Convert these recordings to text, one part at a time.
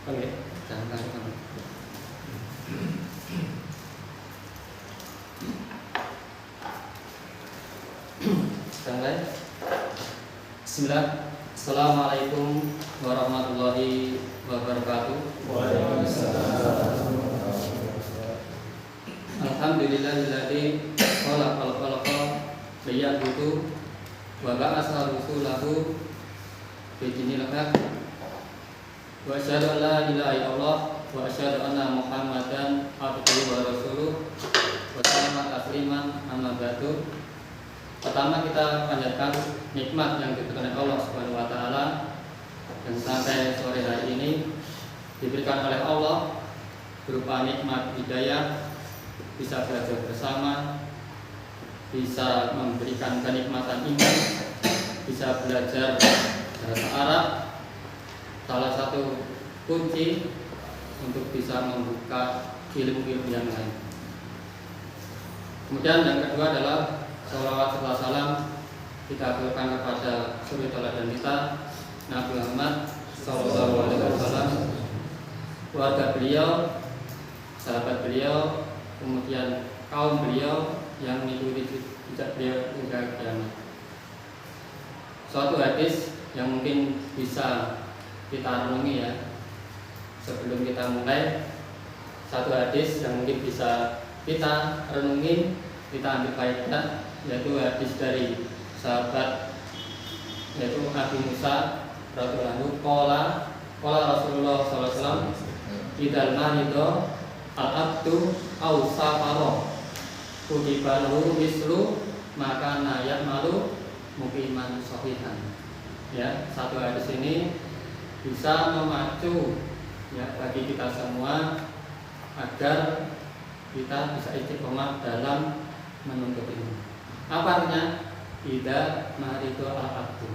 Oke, jangan langsung. Mulai. Bismillah. Assalamualaikum warahmatullahi wabarakatuh. Waalaikumsalam. Alhamdulillahilladzi khalaqal khalqa liya'budu wa ba'atsa rusulahu bidinil haq. Wa asyhadu an la ilaha illallah wa asyhadu anna Muhammadan abduhu wa rasuluh wa sallallahu tasliman amma ba'du. Pertama kita panjatkan nikmat yang diberikan oleh Allah Subhanahu wa taala dan sampai sore hari ini diberikan oleh Allah berupa nikmat hidayah, bisa belajar bersama, bisa memberikan kenikmatan iman, bisa belajar bahasa Arab, salah satu kunci untuk bisa membuka ilmu-ilmu yang lain. Kemudian yang kedua adalah sholawat serta salam kita aturkan kepada suri teladan kita Nabi Muhammad SAW, keluarga beliau, sahabat beliau, kemudian kaum beliau yang mengikuti jejak beliau hingga kiamat. Suatu hadis yang mungkin bisa kita renungi ya sebelum kita mulai. Satu hadis yang mungkin bisa kita renungi, kita ambil faedah, yaitu hadis dari sahabat yaitu Abu Musa radhiyallahu anhu, qala Rasulullah sallallahu alaihi wasallam, "Idal marido al-abdu aw safaro kudibalahu mislu maka nayak malu mukiman sahihan." Ya, satu hadis ini bisa memacu ya bagi kita semua agar kita bisa istiqomah dalam menuntut ilmu. Apa artinya? Ida marido al-abdu,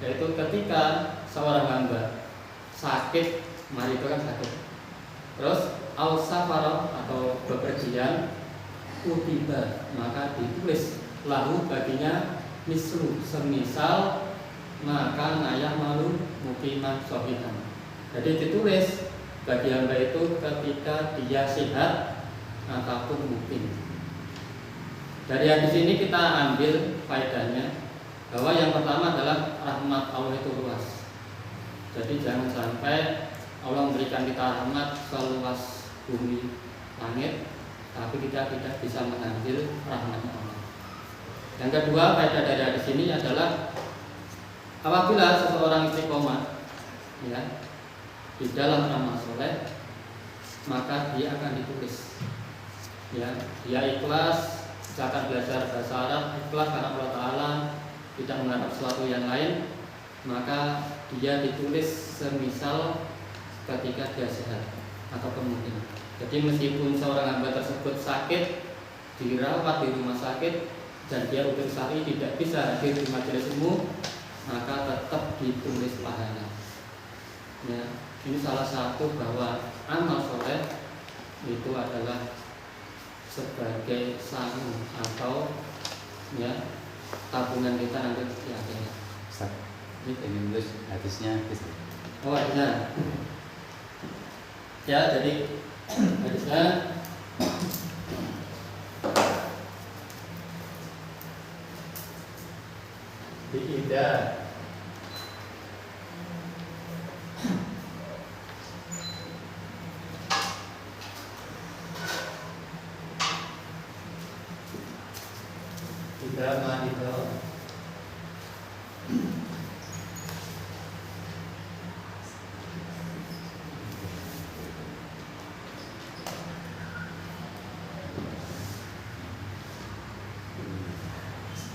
yaitu ketika seorang hamba sakit, marido kan sakit, terus au safaro atau bepergian, kutiba maka ditulis lahu baginya mislu semisal maka nayah malu mukiman sohihan. Jadi ditulis bagi hamba itu ketika dia sehat ataupun mungkin. Dari hadis ini kita ambil faedahnya bahwa yang pertama adalah rahmat Allah itu luas. Jadi jangan sampai Allah memberikan kita rahmat seluas bumi langit, tapi kita tidak bisa mengambil rahmat Allah. Yang kedua faedah dari hadis ini adalah apabila seseorang istiqomah ya di dalam amal soleh, maka dia akan ditulis ya, dia ikhlas, akan belajar bahasa Arab, ikhlas karena Allah Ta'ala, tidak mengharap sesuatu yang lain, maka dia ditulis semisal ketika dia sehat atau kemungkinan. Jadi meskipun seorang hamba tersebut sakit, dirawat di rumah sakit, dan dia untuk saat ini tidak bisa hadir di majelis umum, maka tetap ditulis pahala ya. Ini salah satu bahwa amal soleh itu adalah sebagai saham atau ya tabungan kita nanti di akhirat. Ustaz, ini pengen nulis hadisnya. Oh ada. Ya jadi hadisnya Ida marido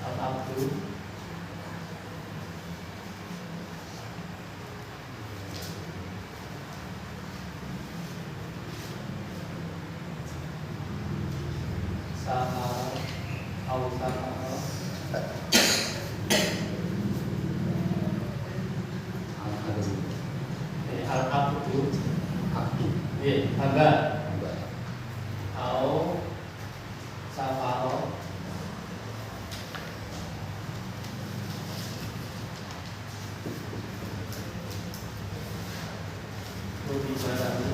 al-abdu sama al-sama al-abdu hamba au safaro kutiba lahu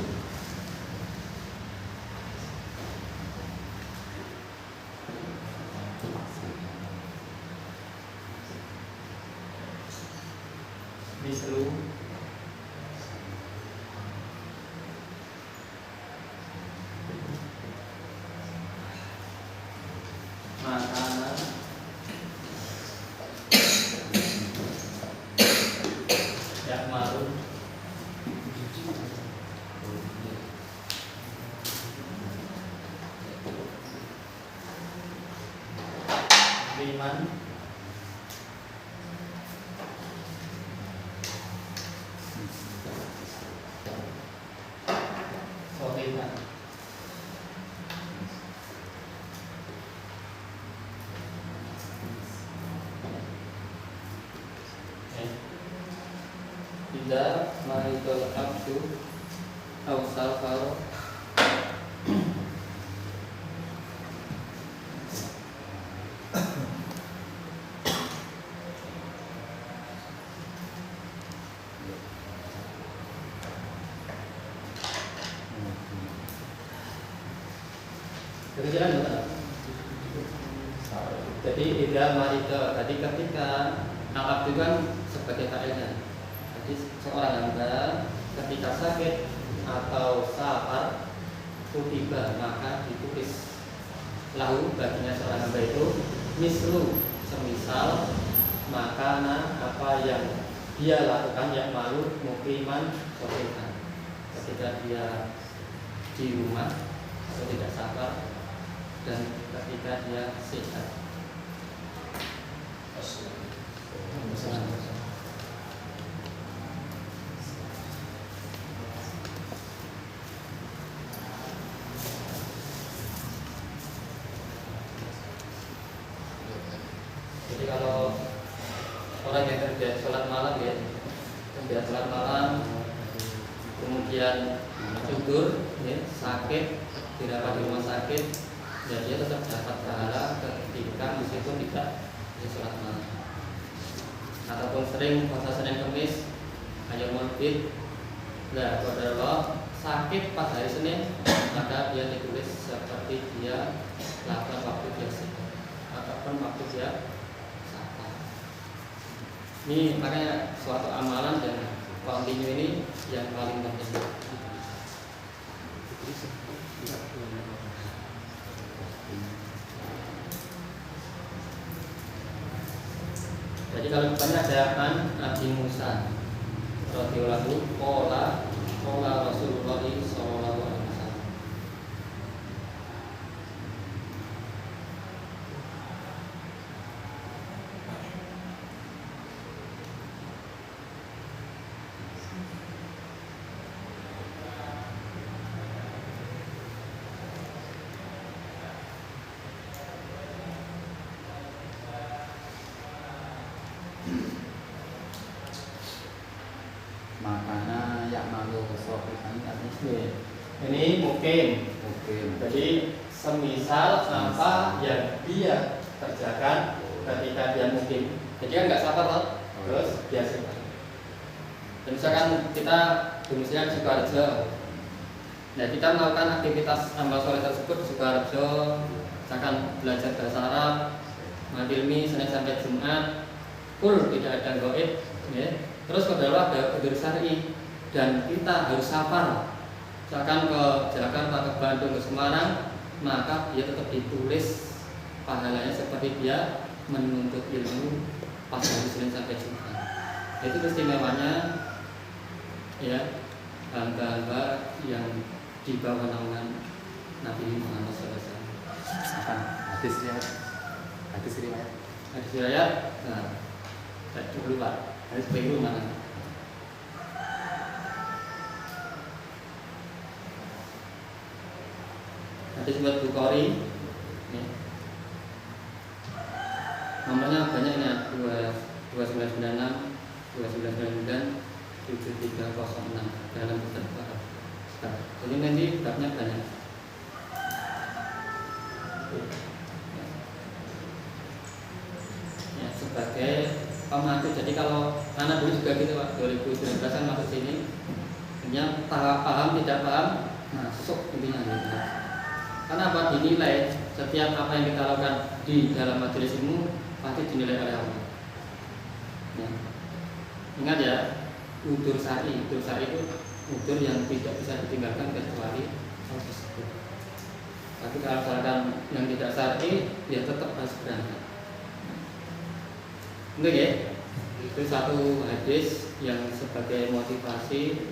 mislu makanan yang malu liman sohihan. Tidak maridul abdu aw safar kerjaan benar. Jadi tidak maridul. Jadi ketika al-abdu kan sebagai failnya. Jadi seorang hamba ketika sakit atau safar kutiba maka ditulis lahu baginya seorang hamba itu mislu semisal makanan apa yang dia lakukan yang malu mukiman sohihan ketika dia di rumah atau tidak safar dan ketika dia sehat. Jadi kalau orang yang kerja sholat malam ya, kerja sholat malam, kemudian tidur, ya, sakit, dirawat di rumah sakit, ya dia tetap dapat pahala ketika meskipun tidak sholat malam. Ataupun sering puasa Senin Kamis, hanya Maulid, nah kalau sakit pas hari Senin, maka dia ditulis seperti dia lakukan waktu dia sehat ataupun waktu dia. Ini makanya suatu amalan dan kontinu ini yang paling penting. Jadi kalau depannya ada an Nabi Musa radhiyallahu qala Rasulullah sallallahu alaihi wasallam. Makana yang malu sohihan artinya Ini mungkin. Jadi semisal apa yang dia kerjakan ketika dia mungkin. Jadi kan nggak sabar loh. Terus dia sehat. Dan misalkan kita misalnya di Sukoharjo, nah kita melakukan aktivitas amal soleh tersebut di Sukoharjo, misalkan belajar bahasa Arab, mengilmi Senin sampai Jumat, full tidak ada goib, ya. Terus kedua ada udzur syar'i dan kita harus safar, misalkan ke Jakarta, ke Bandung, ke Semarang, maka dia tetap ditulis pahalanya seperti dia menuntut ilmu pas hari Senin sampai Jumat. Itu istimewanya ya hamba-hamba yang di bawah naungan Nabi Muhammad SAW. Apa? Hadis riwayat. Hadis riwayat. Nah, saya dulu Pak. Hadis keliru mana? Hadis buat Bukhari. Ya. Nomornya banyak ini 2996, 2999, 7306 dalam kitab Arab. Jadi nanti babnya banyak. Ya, sebagai pemandu. Jadi kalau anak dulu juga gitu Pak, 2019 kan masuk sini Yang paham tidak paham masuk intinya gitu. Karena apa? Dinilai setiap apa yang kita lakukan di dalam majelis ilmu pasti dinilai oleh Allah. Ya. Ingat ya, udur syar'i itu udur yang tidak bisa ditinggalkan kecuali hal tersebut. Tapi kalau misalkan yang tidak syar'i, ya tetap harus berangkat. Enggak ya? Itu satu hadis yang sebagai motivasi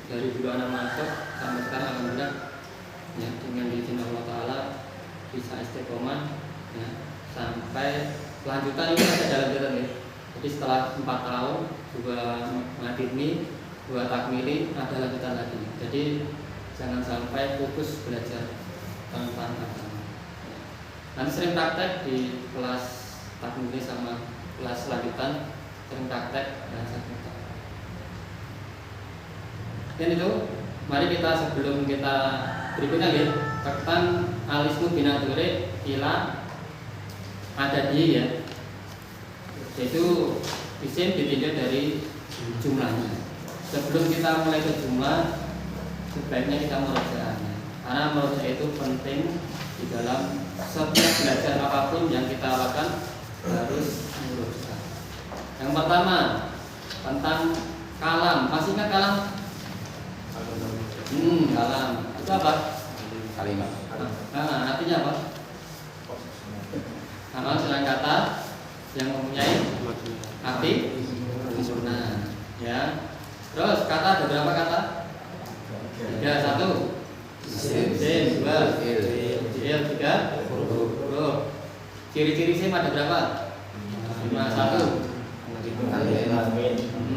dari dulu anak masuk sampai sekarang alhamdulillah ya, dengan izin Allah Ta'ala bisa istiqomah ya, sampai kelanjutan ini ada jalan-jalan ya. Jadi setelah 4 tahun 2 ngadimi 2 takmili ada lanjutan lagi. Jadi jangan sampai fokus belajar tanpa agama. Nanti sering praktek di kelas takmili sama kelas lanjutan, sering praktek bahasa kita. Dan itu, mari kita sebelum kita berikutnya ya, tentang alismu binature ila ada di ya, yaitu isim ditinjau dari jumlahnya. Sebelum kita mulai ke jumlah, sebaiknya kita merojaahnya, karena merojaah itu penting di dalam setiap belajar apapun yang kita lakukan harus merojaah. Yang pertama tentang kalam, masih ingat kalam? Kalam itu apa? Kalimat. Artinya apa? Kalam selain kata yang mempunyai arti sempurna. Ya. Terus kata ada berapa kata? 3, 1 isim, 2 fi'il, 3 huruf. Ciri-ciri isim ada berapa? 5, 1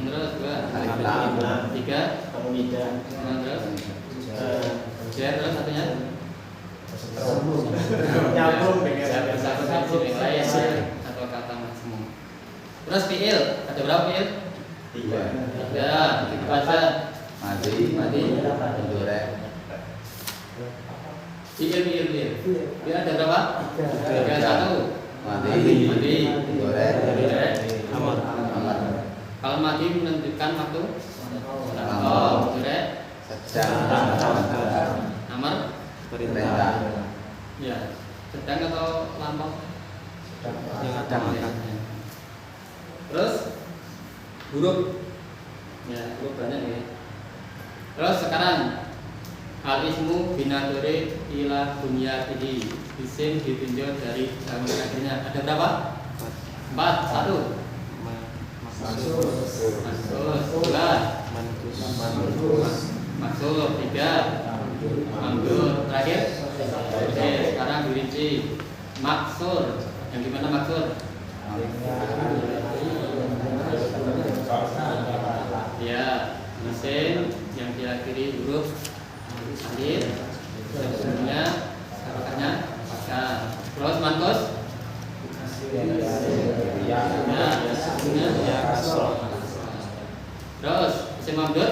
terus 2 3 terus terus satunya nyambung dengan satu yang lain atau kata maksimum. Terus fi'il ada berapa fi'il? 3 baca mati mudhari fi'il ada berapa? 3 1 mati amar. Kalau mati menentukan waktu mudhari amar perintah. ya sedang atau lampau terus huruf ya, huruf banyak ya. Terus sekarang al-ismu binature ila bunyatihi, isim ditinjau dari bangun akhirnya ada berapa? 4 1 maksud 2 maksud 3 mamdur terakhir. Oke, sekarang dirinci maksur. Yang gimana maksur? Ya, isim yang diakhiri huruf alif sebelumnya harokatnya fathah. Terus mantus ya sebelumnya terus isim mamdur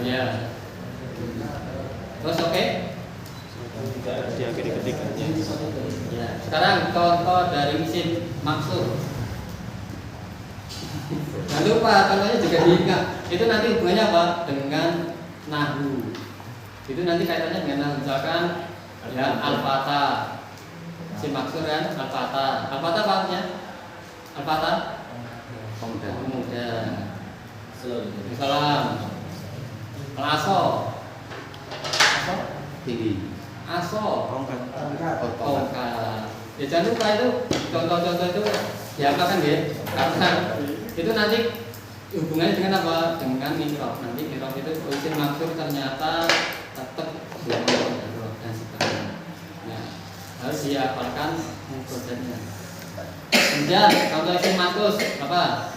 ya. Terus oke? diakhiri ketiganya. Ya, sekarang contoh dari isim maksur. Jangan lupa contohnya juga diingat. Itu nanti hubungannya apa? Dengan nahwu. Itu nanti kaitannya dengan nahwu. Misalkan ya al-fatah. Isim maksur kan al-fatah. Al-fatah apa artinya? Al-fatah pemuda. Salam. Al-aso. Aso tinggi. Aso Tongkat. tongkat. Ya jangan lupa itu contoh-contoh itu diapakan ya? Karena itu nanti hubungannya dengan apa? Dengan mikrop. Nanti mikrop itu isim maksur ternyata tetap dan sebagainya. Nah, harus dihafalkan mufradnya. Kemudian contoh isim maksur apa?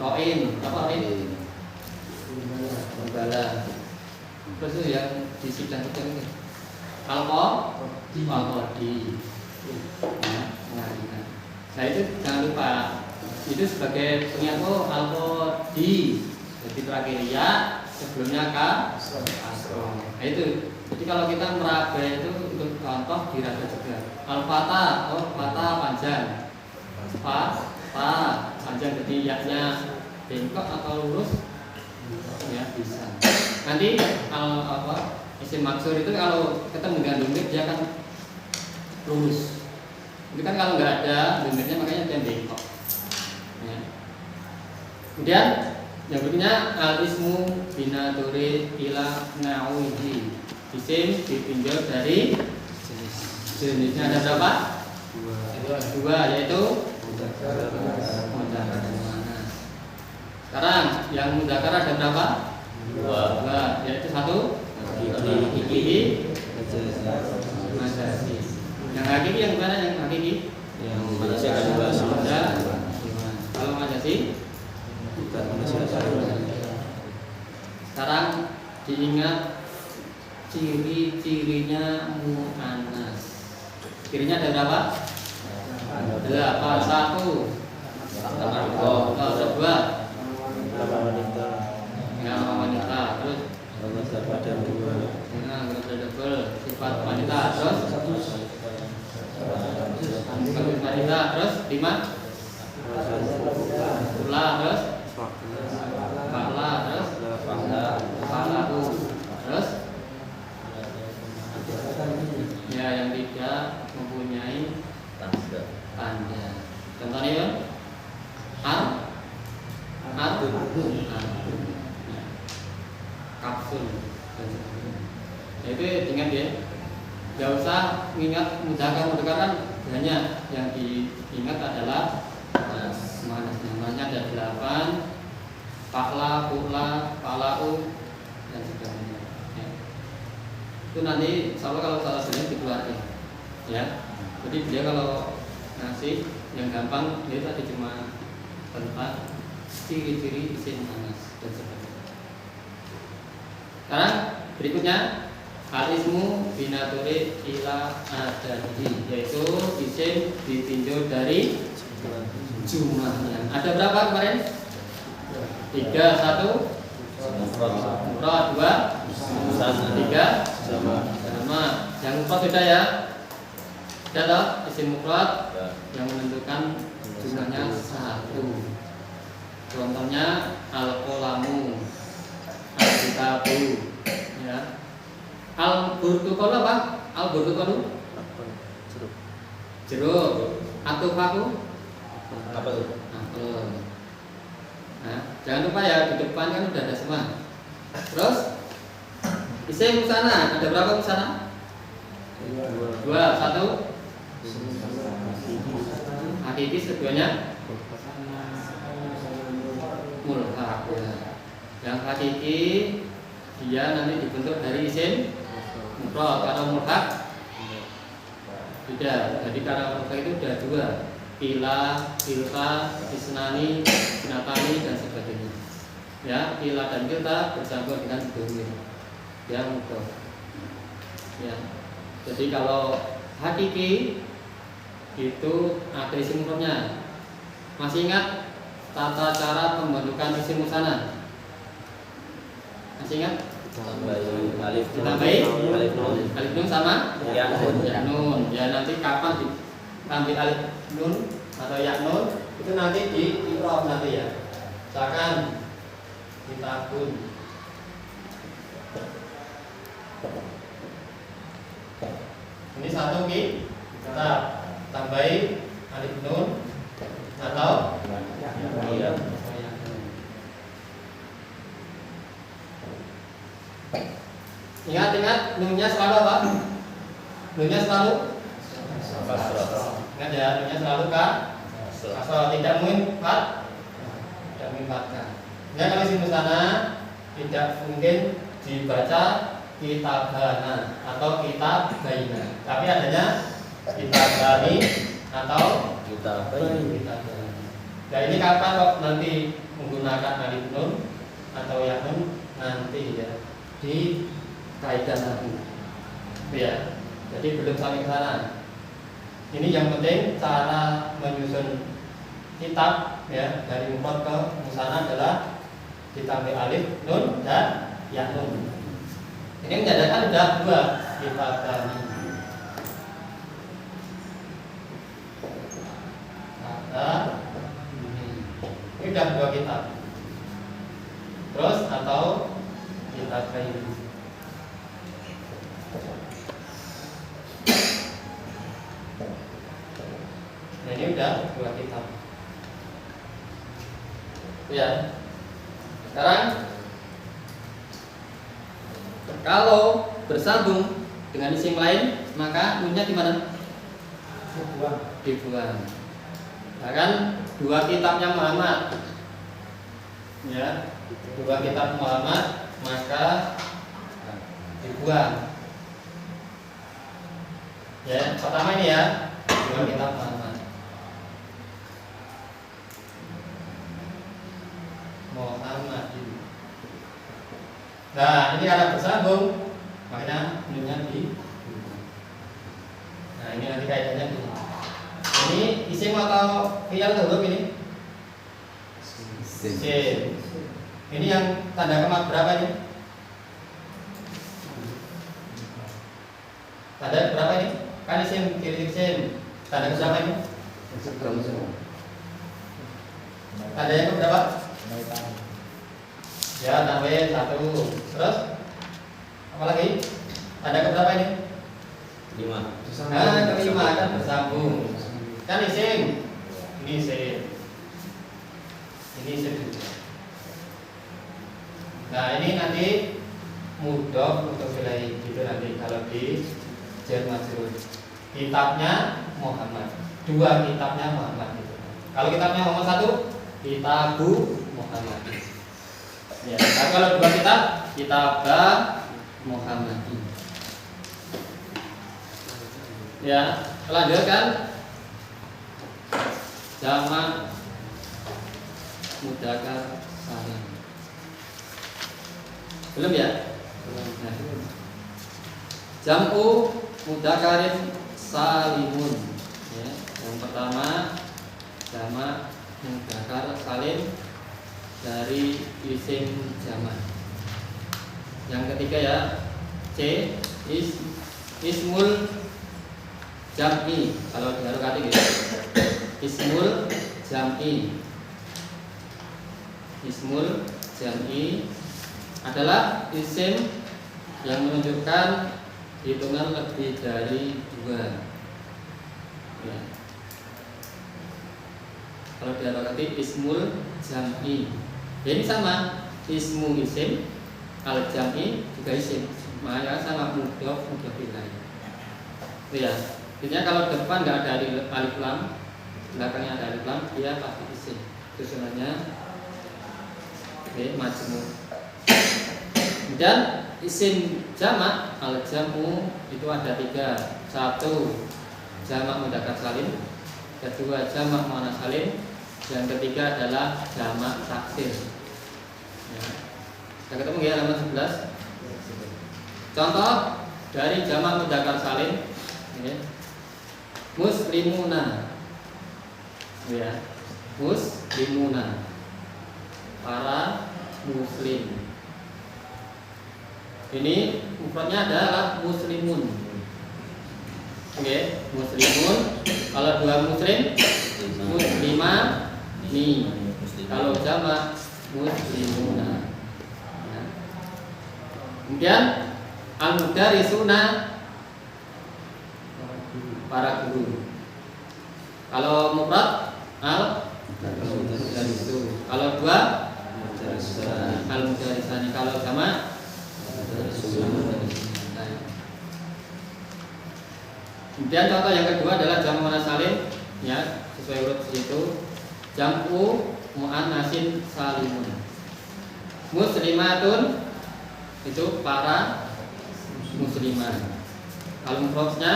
Roin. Apa roin? Bala. Terus itu yang di sidang itu alqodi. Nah itu jangan lupa, itu sebagai pengingat alqodi. Jadi terakhir ya, sebelumnya kasroh. Nah itu. Jadi kalau kita meraba itu untuk contoh diraba juga. Al-fatah, fatah panjang. Fatah panjang jadi yaknya bengkok atau lurus ya bisa. Nanti kalau isim maksur itu kalau ketemu dengan domir dia akan lurus. Itu kan kalau nggak ada domirnya makanya dia bengkok. Ya. Kemudian yang berikutnya al-ismu binaturi ila nawihi. Isim ditinjau dari jenisnya ada berapa? Dua yaitu mudzakkar dan muannas. Sekarang yang mudzakkar ada berapa? Dua yaitu satu hakiki majasi. Yang hakiki yang mana yang hakiki? Yang majasi akan dibahas. Kalau majasi Bukan majasi. sekarang diingat ciri-cirinya mu'annas. Cirinya ada berapa? Ada 1. Ada 2. Ya, wanita. Terus Ada 2. double sifat wanita. Terus wanita. Terus 5. Pula. Terus Fa'la. Terus Fa'lahu. Terus ya yang tidak mempunyai tanda. Contohnya ya, kapsul. Nah, itu ingat ya. Gak usah mengingat mudzakkar kan banyak. Yang diingat adalah muannas. Namanya ada 8. Fa'la, fu'la, fa'la'u dan sebagainya. Ya. Itu nanti insyaallah kalau salah satunya dikeluarkan. Ya. Jadi dia kalau ngasih yang gampang dia tadi cuma tentang ciri-ciri isim muannas dan sebagainya. Sekarang berikutnya al-ismu binaturi ila adadi, yaitu isim ditinjau dari jumlahnya. Ada berapa kemarin? 3, 1 mufrad, 2 3 sama. Yang mufrad sudah ya. Sudah toh isim mufrad yang menentukan jumlahnya 1. Contohnya al-qalamu, al-kitabu, ya. Al-burtuqalu apa? Al-burtuqalu jeruk. Atufaku Apa tuh? apel. Nah, jangan lupa ya di depan kan udah ada semua. Terus isim musana ada berapa musana? 2, 1 hakiki, keduanya mulhaq ya. Yang hakiki dia nanti dibentuk dari isim mufrad. Kalau mulhaq tidak. Jadi kalau mulhaq itu udah 2. Ila, tilka, isnani, sinatani dan sebagainya. Ya, ila dan tilka bersambung dengan domir. Ya, mufrad. Ya. Jadi kalau hakiki itu ada isim mufradnya. Masih ingat tata cara pembentukan isim musana? Masih ingat? Tambahin alif Ditambahin alif nun sama ya nun. Ya nanti kapan diambil alif nun atau ya nun itu nanti di i'rab nanti ya. Misalkan kitabun. Ini 1 kita tambahin alif nun atau iya. Ingat nunnya selalu apa? Nunnya selalu Kasrah. ingat ya, nunnya selalu kasrah, tidak mungkin fathah. Tidak mungkin fathah. Ya, kalau isim musana tidak mungkin dibaca kitabana atau kitabaina, tapi adanya kitabani atau Kitabani. kitabani. Nah, ini kapan kok nanti menggunakan alif nun atau ya nun nanti ya di kaidah nahwu. Ya. Jadi belum sampai ke sana. Ini yang penting cara menyusun kitab ya dari mufrad ke musana adalah ditambah alif, nun dan ya nun. Ini menjadikan sudah 2 kitabani. Kata ini. sudah 2 kitab. Terus atau kitabaini. Nah, ini udah 2 kitab. Ya. Sekarang kalau bersambung dengan isim lain, maka nunnya di mana? Dibuang. Nah, kan 2 kitabnya Muhammad. Ya, 2 kitab Muhammad, maka dibuang. Ya, pertama ini ya, 2 kitab Muhammad. Nah, ini karena bersambung, makanya nunnya di. Nah, ini nanti kaitannya di. Ini isim atau fi'il huruf ini? Isim. Ini yang tanda kemat berapa ini? Tanda berapa ini? Kan isim kiri isim. Tanda ke berapa ini? Tanda yang ke berapa? Ya, tambahin 1. Terus apa lagi? Tanda ke berapa ini? 5. Nah, kelima kan bersambung. Kan isim. Ini isim. Ini isim juga. Nah, ini nanti mudhof untuk wilayah gitu nanti kalau di jar majrur. Kitabnya Muhammad. 2 kitabnya Muhammad gitu. Kalau kitabnya Muhammad 1, Kitabu Muhammad. Ya, tapi kalau 2 kitab, Kitabah Muhammad. Ya, lanjutkan jamak mudzakkar salim. Belum ya? Nah. Jam'u mudzakkarin salimun. Ya, yang pertama jamak mudzakkar salim dari isim jamak. Yang ketiga ya, C ismul jam'i. Kalau diharokati gitu. Ismul jam'i. Ismul jam'i adalah isim yang menunjukkan hitungan lebih dari 2. Ya. Kalau diharokati ismul jam'i. Ya, ini sama, ismu isim, al jam'i juga isim. Makanya sama mudhof ilaih. Ya. Artinya kalau depan nggak ada alif lam, belakangnya ada alif lam, dia pasti isim. Susunannya majmu. Dan isim jamak al jamu itu ada 3. 1 jamak mudzakkar salim, kedua jamak muannats salim, yang ketiga adalah jamak taksir. Ya. Kita ketemu ya halaman 11. Contoh dari jamak mudzakkar salim, ya. Muslimuna. Ya. Muslimuna. Para muslim. Ini mufradnya adalah muslimun. Oke, muslimun. Kalau 2 muslim, muslimah ni. Kalau jamak muslimuna. Ya. Kemudian al-mudarrisuna, para guru. Kalau mufrad al-mudarrisu. Kalau 2 al-mudarrisani. Kalau jamak kemudian contoh yang kedua adalah jamak muannats salim, ya, sesuai urut situ. Jam'u muannatsin salimun. Muslimatun itu para muslimah. Kalau mufradnya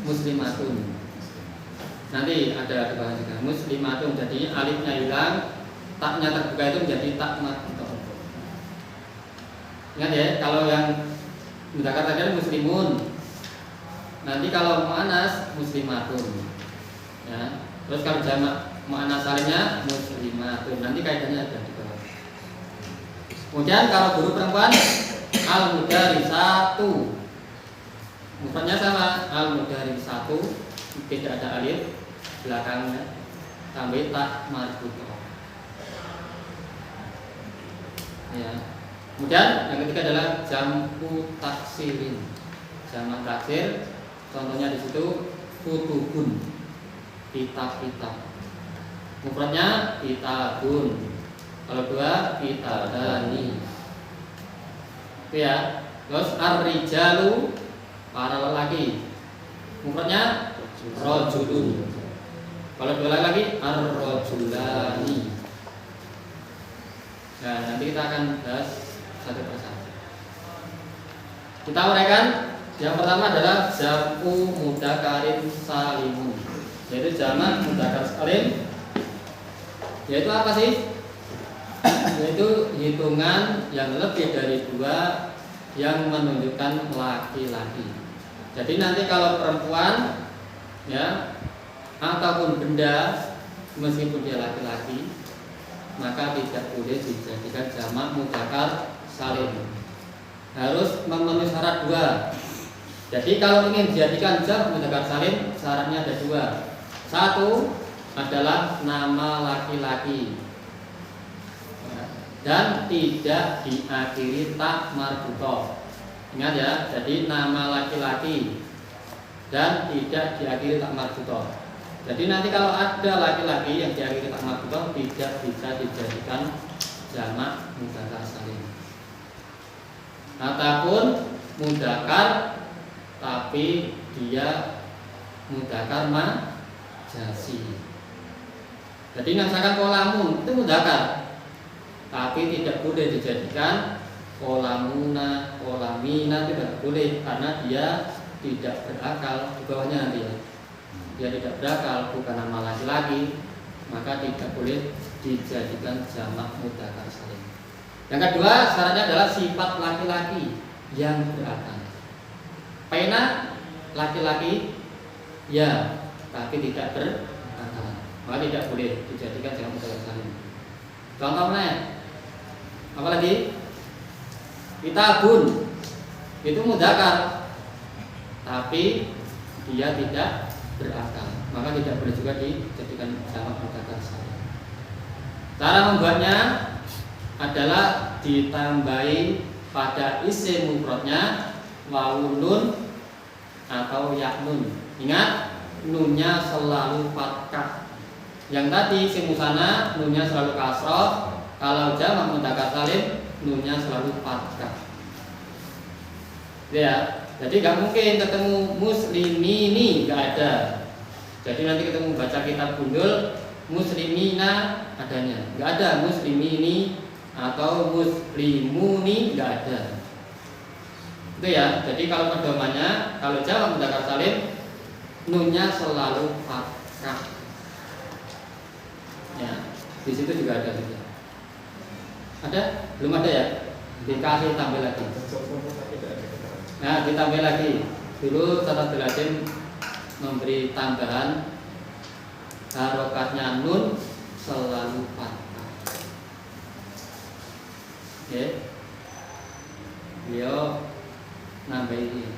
muslimatun. Nanti ada dibahas juga. Muslimatun, jadi alifnya hilang, taknya terbuka itu menjadi tak maftuh. Ingat ya, kalau yang mudzakkar tadi muslimun. Nanti kalau muannats muslimatun. Ya. Terus kalau jamak muannats salimnya muslimatun. Nanti kaitannya ada di bawah. Kemudian kalau guru perempuan al-mudarrisatu. Mufradnya sama, al-mudarrisatu, tidak ada alif belakangnya. tambah tak marbuto. Ya. Kemudian yang ketiga adalah jam'u taksirin. Jamak taksir, contohnya di situ kutubun, kitab-kitab. Mufradnya kitabun. Kalau dua kitabani. Itu ya. Terus ar-rijalu, para lelaki. Mufradnya rajulun. Kalau dua lagi ar-rajulani. Nah, nanti kita akan bahas satu persatu. Kita uraikan. Yang pertama adalah jam'u mudakarin salimun, yaitu jamak mudakar salim. Yaitu apa sih? Yaitu hitungan yang lebih dari 2 yang menunjukkan laki-laki. Jadi nanti kalau perempuan ya ataupun benda meskipun dia laki-laki, maka tidak boleh dijadikan jamak mudzakkar salim. Harus memenuhi syarat 2. Jadi kalau ingin dijadikan jamak mudzakkar salim, syaratnya ada 2. 1 adalah nama laki-laki dan tidak diakhiri tak marbuto. Ingat ya, jadi nama laki-laki dan tidak diakhiri tak marbuto. Jadi nanti kalau ada laki-laki yang diakhiri tak marbuto, tidak bisa dijadikan jamak mudzakkar salim. Ataupun mudzakkar tapi dia mudzakkar majasi. Jadi misalkan kolamun itu mudzakkar, tapi tidak boleh dijadikan kolamuna, kolamina, tidak boleh karena dia tidak berakal. Di bawahnya nanti ya, dia tidak berakal, bukan nama laki-laki, maka tidak boleh dijadikan jamak mudzakkar salim. Yang kedua syaratnya adalah sifat laki-laki yang berakal. Pena laki-laki ya, tapi tidak berakal, maka tidak boleh dijadikan jamak mudzakkar salim. Contohnya apa lagi? Kitabun itu mudzakkar, tapi dia tidak berakal, maka tidak boleh juga dijadikan jamak mudzakkar salim. Cara membuatnya adalah ditambahi pada isim mufradnya wawu nun atau ya nun. Ingat, nunnya selalu fathah. Yang tadi isim musanna nunnya selalu kasroh. Kalau jamak mudzakkar salim nunnya selalu fathah. Ya, jadi nggak mungkin ketemu muslimini, nggak ada. Jadi nanti ketemu baca kitab gundul muslimina adanya, nggak ada muslimini atau muslimuni, nggak ada. Itu ya. Jadi kalau pedomannya, kalau jamak mudzakkar salim nunnya selalu fathah. Ya, di situ juga ada juga. Ada? Belum ada ya? Dikasih tambah lagi. Nah, ditambah lagi. Dulu Ustaz Abdul memberi tambahan harokatnya nun selalu fathah. Oke. Beliau nambah ini.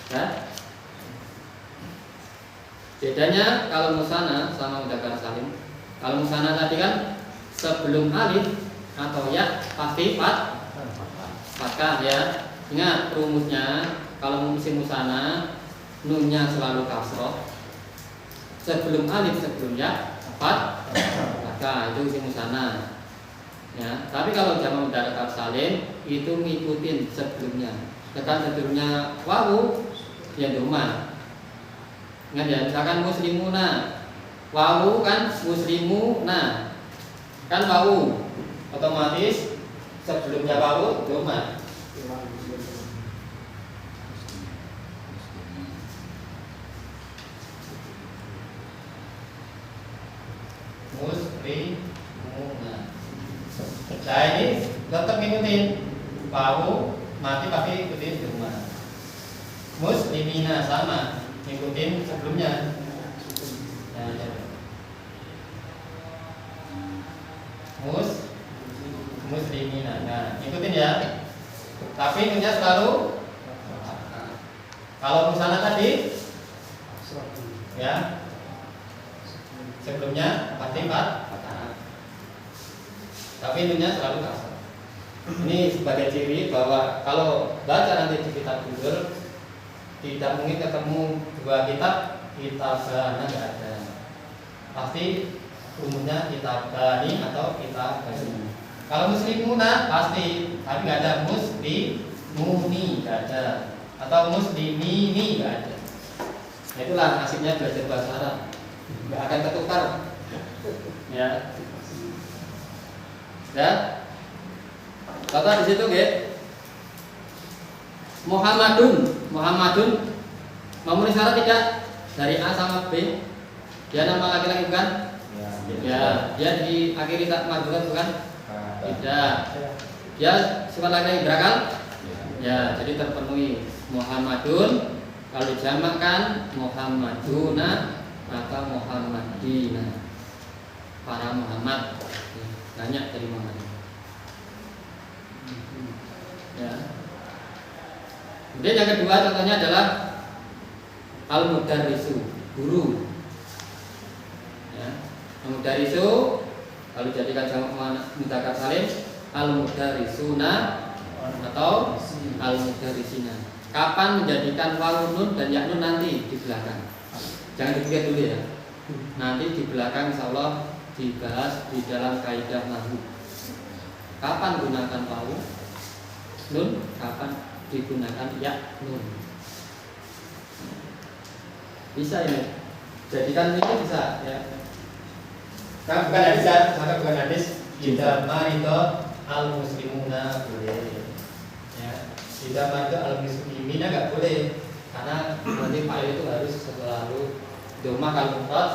Ya. Bedanya kalau musanna sama mudzakkar salim. Kalau musanna tadi kan sebelum alif atau ya pasti fathah ya. Ingat rumusnya, kalau isim musanna nunnya selalu kasroh. Sebelum alif sebelum ya fathah, itu isim musanna. Ya, tapi kalau jamak mudzakkar salim itu ngikutin sebelumnya. Tekan sebelumnya wawu ya doma. Ingat ya, misalkan muslimuna, wawu kan muslimuna, kan wawu, otomatis sebelumnya wawu doma. Muslimuna. Nah ini tetap ngikutin wawu, mati tapi ikutin doma. Muslimina sama, ngikutin sebelumnya. Muslimina. Nah, ngikutin ya. Tapi nunnya selalu Kalau musana tadi ya sebelumnya pasti fathah, tapi nunya selalu kasar. Ini sebagai ciri bahwa kalau baca nanti di kitab Google tidak mungkin ketemu dua kitabana nggak ada, pasti umumnya kitabani atau kitabani. Kalau muslimuna pasti, tapi nggak ada muslimuni, nggak ada, atau muslimini nggak ada. Nah, itulah nasibnya belajar bahasa Arab, nggak akan ketukar. Ya, ya. Contoh di situ, Muhammadun memenuhi syarat tidak dari A sama B? Dia nama laki-laki bukan? Ya, dia diakhiri tak marbukan bukan? Tidak. Dia sifat laki-laki berakal? Ya, jadi terpenuhi. Muhammadun kalau dijamakkan Muhammaduna atau Muhammadina. Para Muhammad. Banyak dari Muhammad. Ya. Kemudian yang kedua contohnya adalah al-mudarrisu, guru. Ya. Al-mudarrisu kalau dijadikan jamak mudzakkar salim al-mudarrisuna atau al-mudarrisina. Kapan menjadikan wawu nun dan ya nun nanti di belakang. Jangan dipikir dulu ya. Nanti di belakang insyaallah dibahas di dalam kaidah nahwu. Kapan gunakan wawu nun, kapan digunakan ya nun. Bisa ini. Jadikan ini bisa ya. Nah, bukan hadis ya, maka bukan hadis. Tidak marito al muslimuna boleh. Ya, tidak marito al muslimina nggak boleh, karena nanti fa'il itu harus selalu domah kalau mufrad,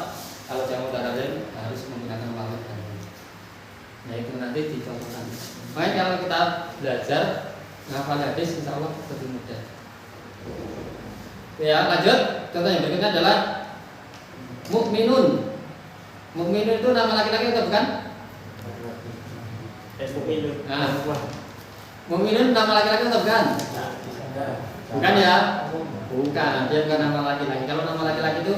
kalau jamak mudzakkar harus menggunakan wawu. Nah itu nanti dicontohkan. Makanya kalau kita belajar ngafal hadis, insya Allah lebih mudah. Ya lanjut, contoh yang berikutnya adalah mukminun. Mukminun itu nama laki-laki atau bukan? Nah, mukminun nama laki-laki atau bukan? Bukan ya? Bukan, dia bukan nama laki-laki. Kalau nama laki-laki itu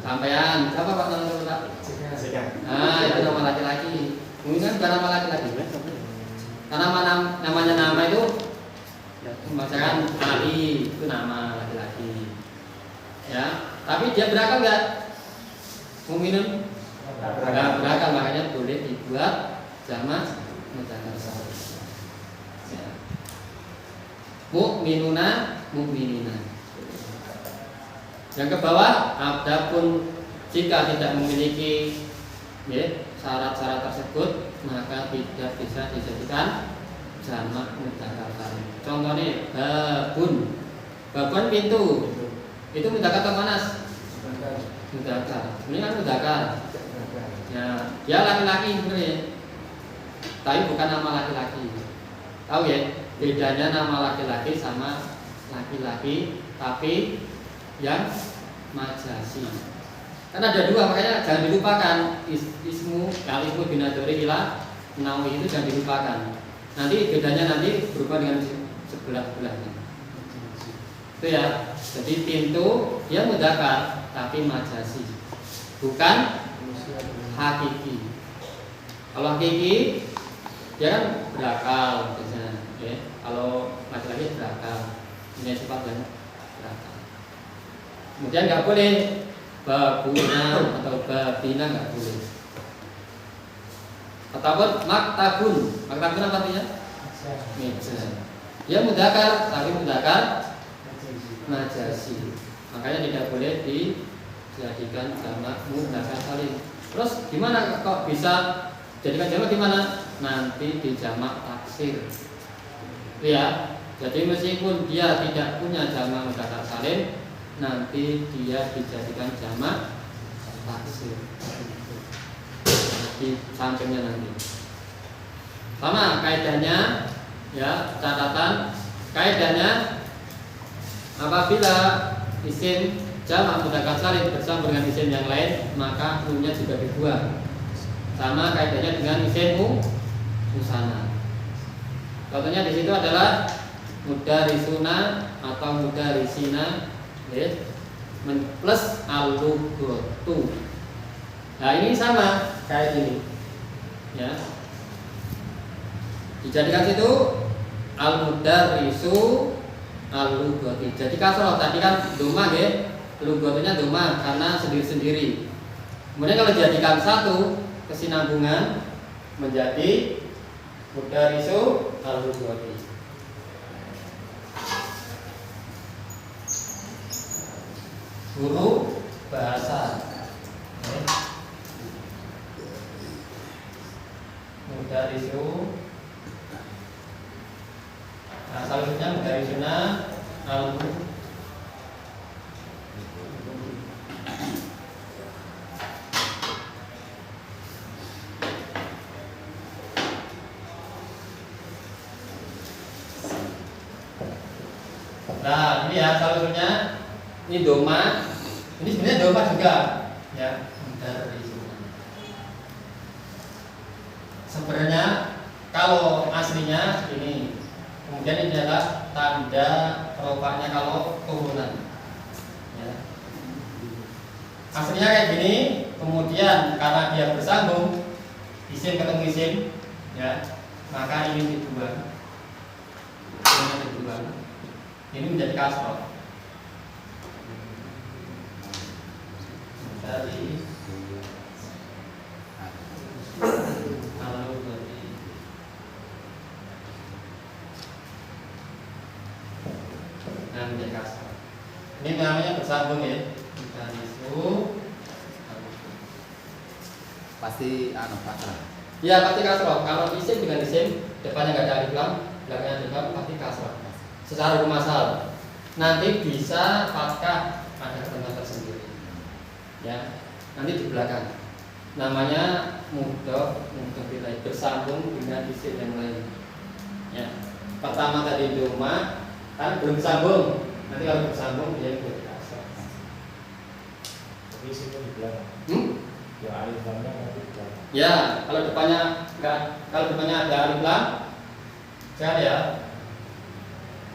sampean, siapa Pak nama Pak? Nah, itu nama laki-laki. Mukminun bukan nama laki-laki. Karena namanya nama itu misalkan Ali itu nama laki-laki. Ya, tapi dia berakal enggak? Mukminun enggak berakal, makanya boleh dibuat jamak mudzakkar salim. Ya. Mukminuna, mukminina. Yang ke bawah, adapun jika tidak memiliki syarat-syarat tersebut, maka tidak bisa dijadikan jamak mudzakkar salim. Contohnya babun pintu. Itu mudzakkar atau muannas? Mudzakkar. Ini kan mudzakkar. Ya, dia laki-laki sebenarnya. Tapi bukan nama laki-laki. Tahu ya? Bedanya nama laki-laki sama laki-laki tapi yang majasi. Kan ada dua, makanya jangan dilupakan ismu binadori ila nawi itu jangan dilupakan. Nanti bedanya nanti berubah dengan sebelah-sebelahnya. Itu ya. Jadi pintu dia mudzakkar tapi majasi, bukan hakiki. Kalau hakiki dia kan berakal biasanya. Ya. Kalau laki-laki berakal, punya sifat yang berakal. Kemudian nggak boleh babuna atau babina, nggak boleh. Ataupun maktabun apa artinya? Meja. Dia mudzakkar tapi mudzakkar majasi. Makanya tidak boleh dijadikan jamak mudzakkar salim. Terus gimana kok bisa jadikan jamak, gimana? Nanti di jamak taksir. Ya. Jadi meskipun dia tidak punya jamak mudzakkar salim, nanti dia dijadikan jamak taksir di sampingnya nanti. Sama kaidahnya ya, catatan kaidahnya apabila isim jamak mudzakkar salim bersama dengan isim yang lain, maka nunnya juga dibuang. Sama kaidahnya dengan isim musanna. Contohnya di situ adalah mudarrisuna atau mudarisina ya, plus al-lughatu. Nah ini sama kayak gini ya, dijadikan situ al-mudarisu al-lughati. Jadi kasroh tadi kan doma ya, lughatunya doma karena sendiri-sendiri. Kemudian kalau dijadikan satu kesinambungan menjadi mudarisu al-lughati. Guru bahasa mudarisu. Nah selanjutnya mudarisuna al. Nah ini ya selanjutnya, ini doma, ini sebenarnya doma juga ya, mudarisuna. Sebenarnya kalau aslinya ini, kemudian ini adalah tanda rofaknya kalau turunan ya. Aslinya kayak gini, kemudian karena dia bersambung isim ketemu isim ya, maka ini dibuang, ini menjadi kasroh dari menjadi kasroh. Ini namanya bersambung ya. Pasti fathah. Ya pasti kasroh. Kalau isim dengan isim depannya nggak ada alif lam, belakangnya alif lam, pasti kasroh. Secara hukum asal nanti bisa fathah ada ketentuan tersendiri. Ya, nanti di belakang namanya mudhof bilahi, bersambung dengan isim yang lain. Ya, pertama tadi doma kan belum bersambung, nanti kalau bersambung dia menjadi kasroh. Tapi isimnya di belakang. Ya alif lamnya nanti di belakang. Ya, kalau depannya enggak, kalau depannya ada alif lam, jangan ya.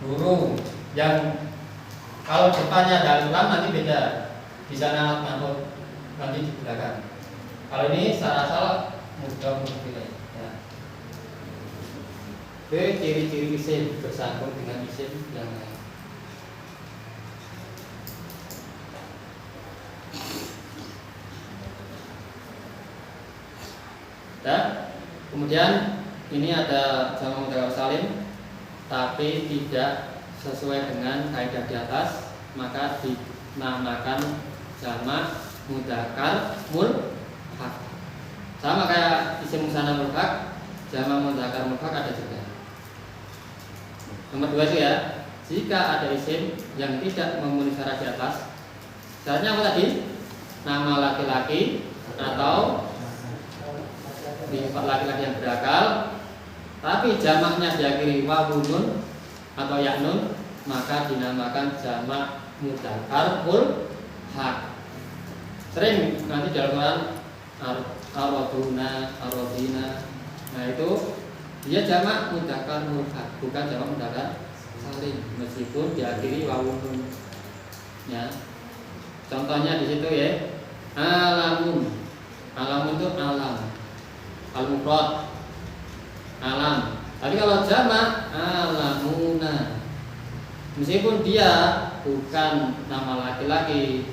Guru yang kalau depannya ada alif lam nanti beda. Di sana manhut nanti di belakang. Kalau ini secara asal mudhof bilahi. Ya. Oke, ciri-ciri isim bersambung dengan isim yang lain. Dan kemudian ini ada jamak mudzakkar salim, tapi tidak sesuai dengan kaidah di atas, maka dinamakan jamak mudzakkar mulhaq. Sama kayak isim musanna mulhaq, jamak mudzakkar mulhaq ada juga. Nomor 2 itu ya, jika ada isim yang tidak memenuhi syarat di atas, syaratnya apa tadi? Nama laki-laki atau sifat laki-laki yang berakal, tapi jamaknya diakhiri wawun nun atau ya nun, maka dinamakan jamak mudzakkar mulhaq. Sering nanti dalam Quran araduna, aradina. Nah itu dia jamak mudzakkar mulhaq, bukan jamak mudzakkar salim, meskipun diakhiri wawun nun. Ya. Contohnya di situ ya, alamun. Alamun itu alam. Al-mufrad alam. Tapi kalau jamak alamuna, meskipun dia bukan nama laki-laki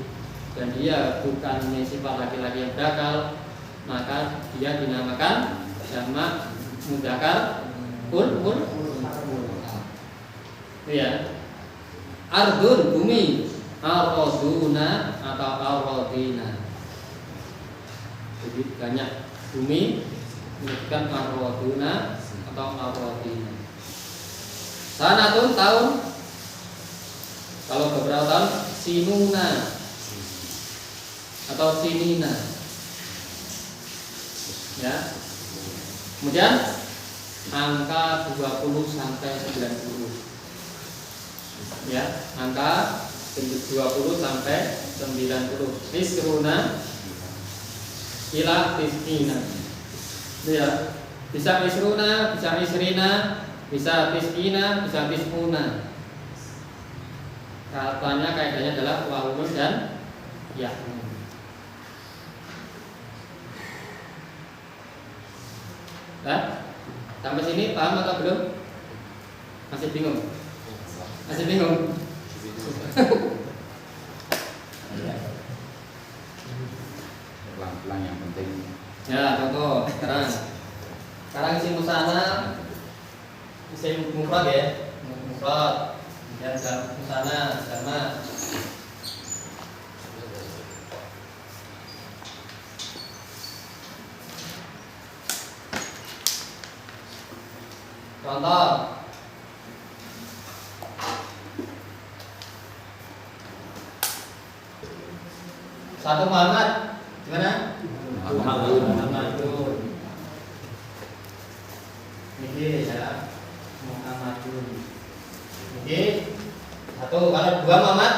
dan dia bukan sifat laki-laki yang berakal, maka dia dinamakan jamak mudzakkar mulhaq. Ya. Ardun bumi, araduna atau aradina. Jadi banyak bumi bukan araduna atau aradina. Sanatun tahun, kalau beberapa tahun sinuna atau sinina. Ya. Kemudian angka 20 sampai 90. Ya, angka 20 sampai 90. Isruna ila tisina. Ya, bisa isruna, bisa isrina, bisa tisina, bisa tisuna. Katanya kaidahnya adalah wawun dan ya. Nah, sampai sini paham atau belum? Masih bingung? Masih bingung? Pelan-pelan yang penting. Ya, contoh sekarang isi musana, isi mufrad ya, mufrad, kemudian musana, sama. Contoh satu Muhammad, gimana? Muhammadun. Ini ya, Muhammadun. Ini satu, kalau dua Muhammad,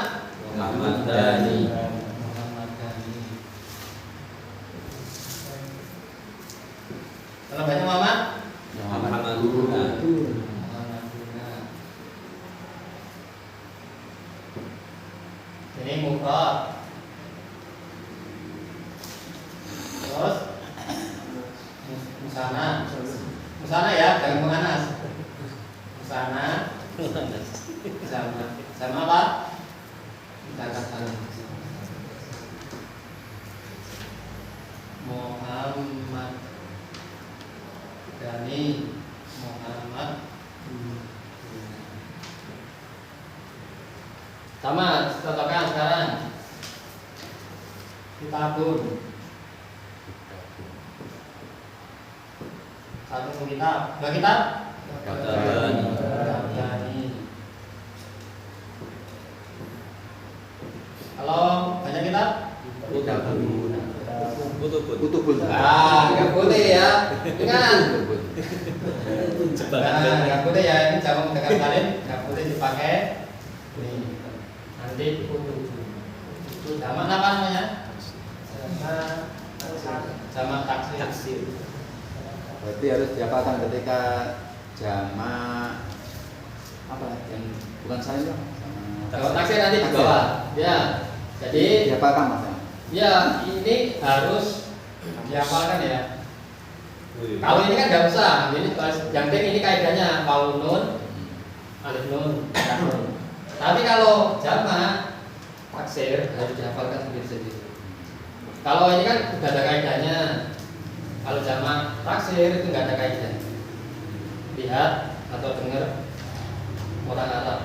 Muhammadani. Muhammadani. Kalau banyak Muhammad, Muhammaduna. Muhammaduna. Ini mufrad. Terus musana. Musana ya, jangan menganas. Musana sama apa? Kita katakan Muhammad Dani, Muhammad. Sama, contohkan sekarang. Kitabun. Satu kitab, dua kitab. Kitabani. Kitabani. Kalau banyak kitab, Kutubun. nggak boleh ya. Ingat. Jebakan. Nggak boleh ya. Ini jamak mudzakkar salim, nggak boleh dipakai. Nih, nanti itu jamak apa namanya? Jamak taksir. Berarti harus dihafalkan ketika jamak apa yang bukan salim dong? Jamak taksir nanti di bawah. Ya. Jadi Dihafalkan Mas. ya, ini harus dihafalkan ya. Kalau ini kan nggak usah. Ini yang penting ini kaidahnya wawu nun, alif nun, ya nun. Tapi kalau jamak taksir harus dihafalkan sendiri-sendiri. Kalau ini kan sudah ada kaidahnya. Kalau jamak taksir itu nggak ada kaidah. Lihat atau dengar orang Arab.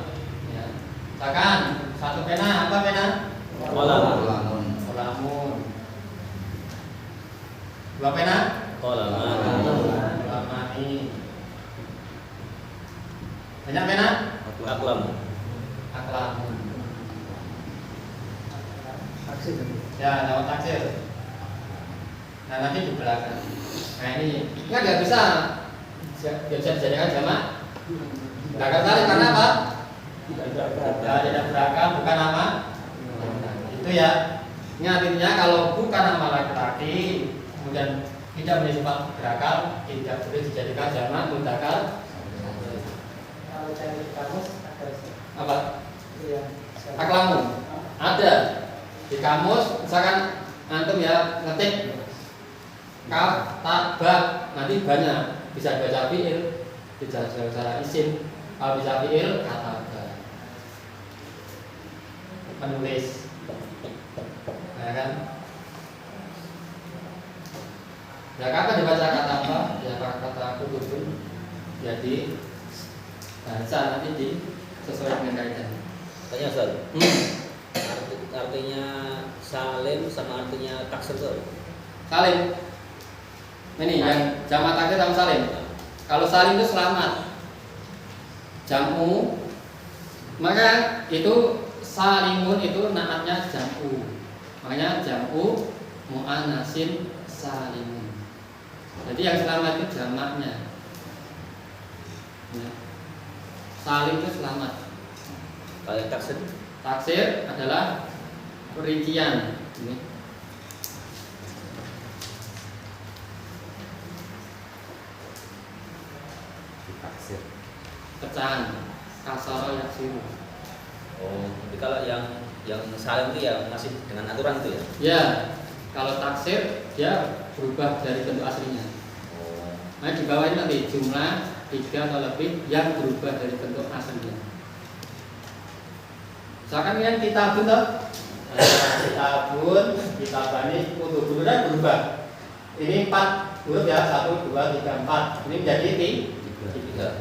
Ya. Misalkan satu pena, apa pena? Qalamun. Qalamun. Dua pena? Qalamani. Banyak pena? Aqlam. Aqlamun. Ya, jamak taksir. Nah, nanti di belakang. Nah, ini nggak bisa dijadikan jamak mudzakkar salim karena apa? Ya, tidak belakang, bukan nama. Itu ya. Ini artinya kalau bukan nama laki-laki, kemudian tidak bersifat berakal, tidak boleh dijadikan jamak mudzakkar. Kalau cari di kamus ada Apa? yang Aqlamun. Ada di kamus, misalkan antum ya ngetik kaf, ta, ba, nanti banyak bisa baca fiil, bisa baca isim, kalau bisa fiil kata ba. Penulis, ya kan? Ya kapan dibaca kata apa? Ya kata kutubun. Jadi bahasa nanti sesuai dengan kaidah. Tanya Ustaz. Artinya salim sama artinya taksir itu. Salim. Ini yang jamak taksir sama salim. Kalau salim itu selamat. Jamu, maka itu salimun itu naatnya jamu. Makanya jamu mu'annasin salimun. Jadi yang selamat itu jamaknya. Ya. Salim itu selamat. Kalau yang taksir Taksir adalah perincian. Ini. Taksir. Pecahan kasara yaksiru. oh Tapi kalau yang salim itu ya masih dengan aturan itu ya. Ya, kalau taksir dia berubah dari bentuk aslinya. Oh. Nah di bawah ini nanti jumlah 3 atau lebih yang berubah dari bentuk aslinya. Misalkan kan kitabun toh, kitabun, kitabani, untuk dan berubah. Ini 4 huruf ya, 1, 2, 3, 4. Ini menjadi 3.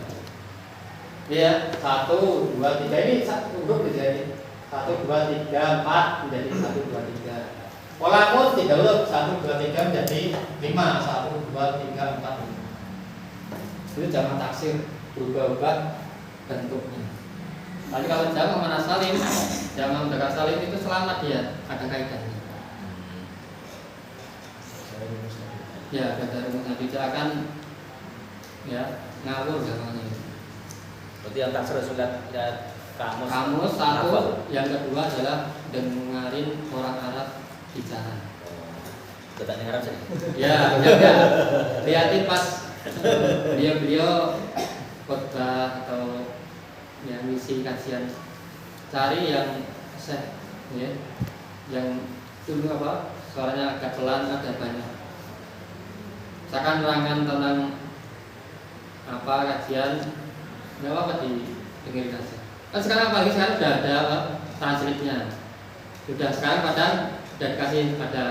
Ya, 1, 2, 3 ini huruf menjadi 1, 2, 3, 4 menjadi 1, 2, 3. Pola kod 3 huruf 1, 2, 3 menjadi 5, 1, 2, 3, 4. Itu jamak taksir berubah-ubah bentuknya. Tapi kalau jamak mana salim, jamak mudzakkar salim itu selamat dia, ada kaidahnya. Ya, ada rumusnya, tidak akan ya ngawur gampangnya. Berarti yang taksir harus lihat kamus. Kamus satu, hafal. yang kedua adalah dengerin orang Arab bicara. Tidak dengar saja. Ya, lihatin pas beliau khotbah atau yang misi kajian, cari yang ya, yang dulu apa suaranya agak pelan, ada banyak. Misalkan nerangan tentang apa kajian, nggak apa dengerin aja. Kan sekarang apalagi sekarang sudah ada apa translate-nya, sudah sekarang padahal sudah dikasih ada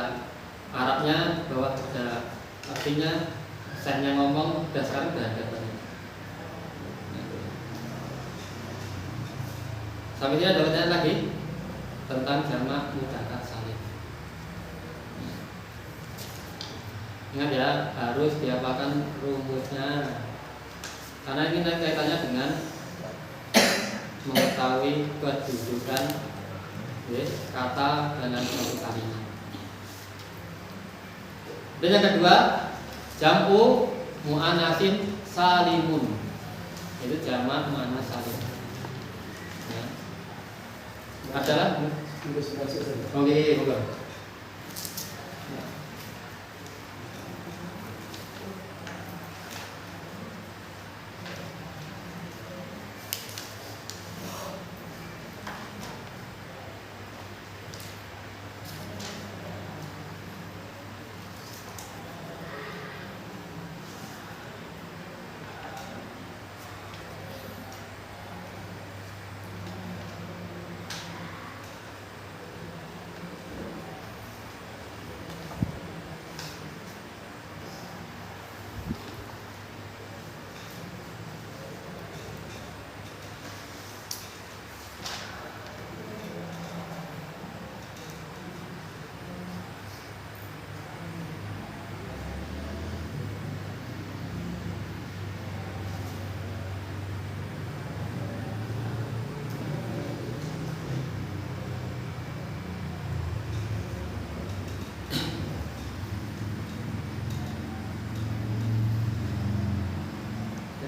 Arabnya bahwa ada artinya, saya ngomong sudah sekarang sudah ada. Sampai dia ada pertanyaan lagi tentang jamak mudzakkar salim. Ingat ya, harus dihafalkan rumusnya. Karena ini nanti kaitannya dengan mengetahui kedudukan kata dalam suatu kalimat. Dan yang kedua, jam'u mu'annatsin salimun. Itu jamak mu'annats salim. Adalah oke, bukan.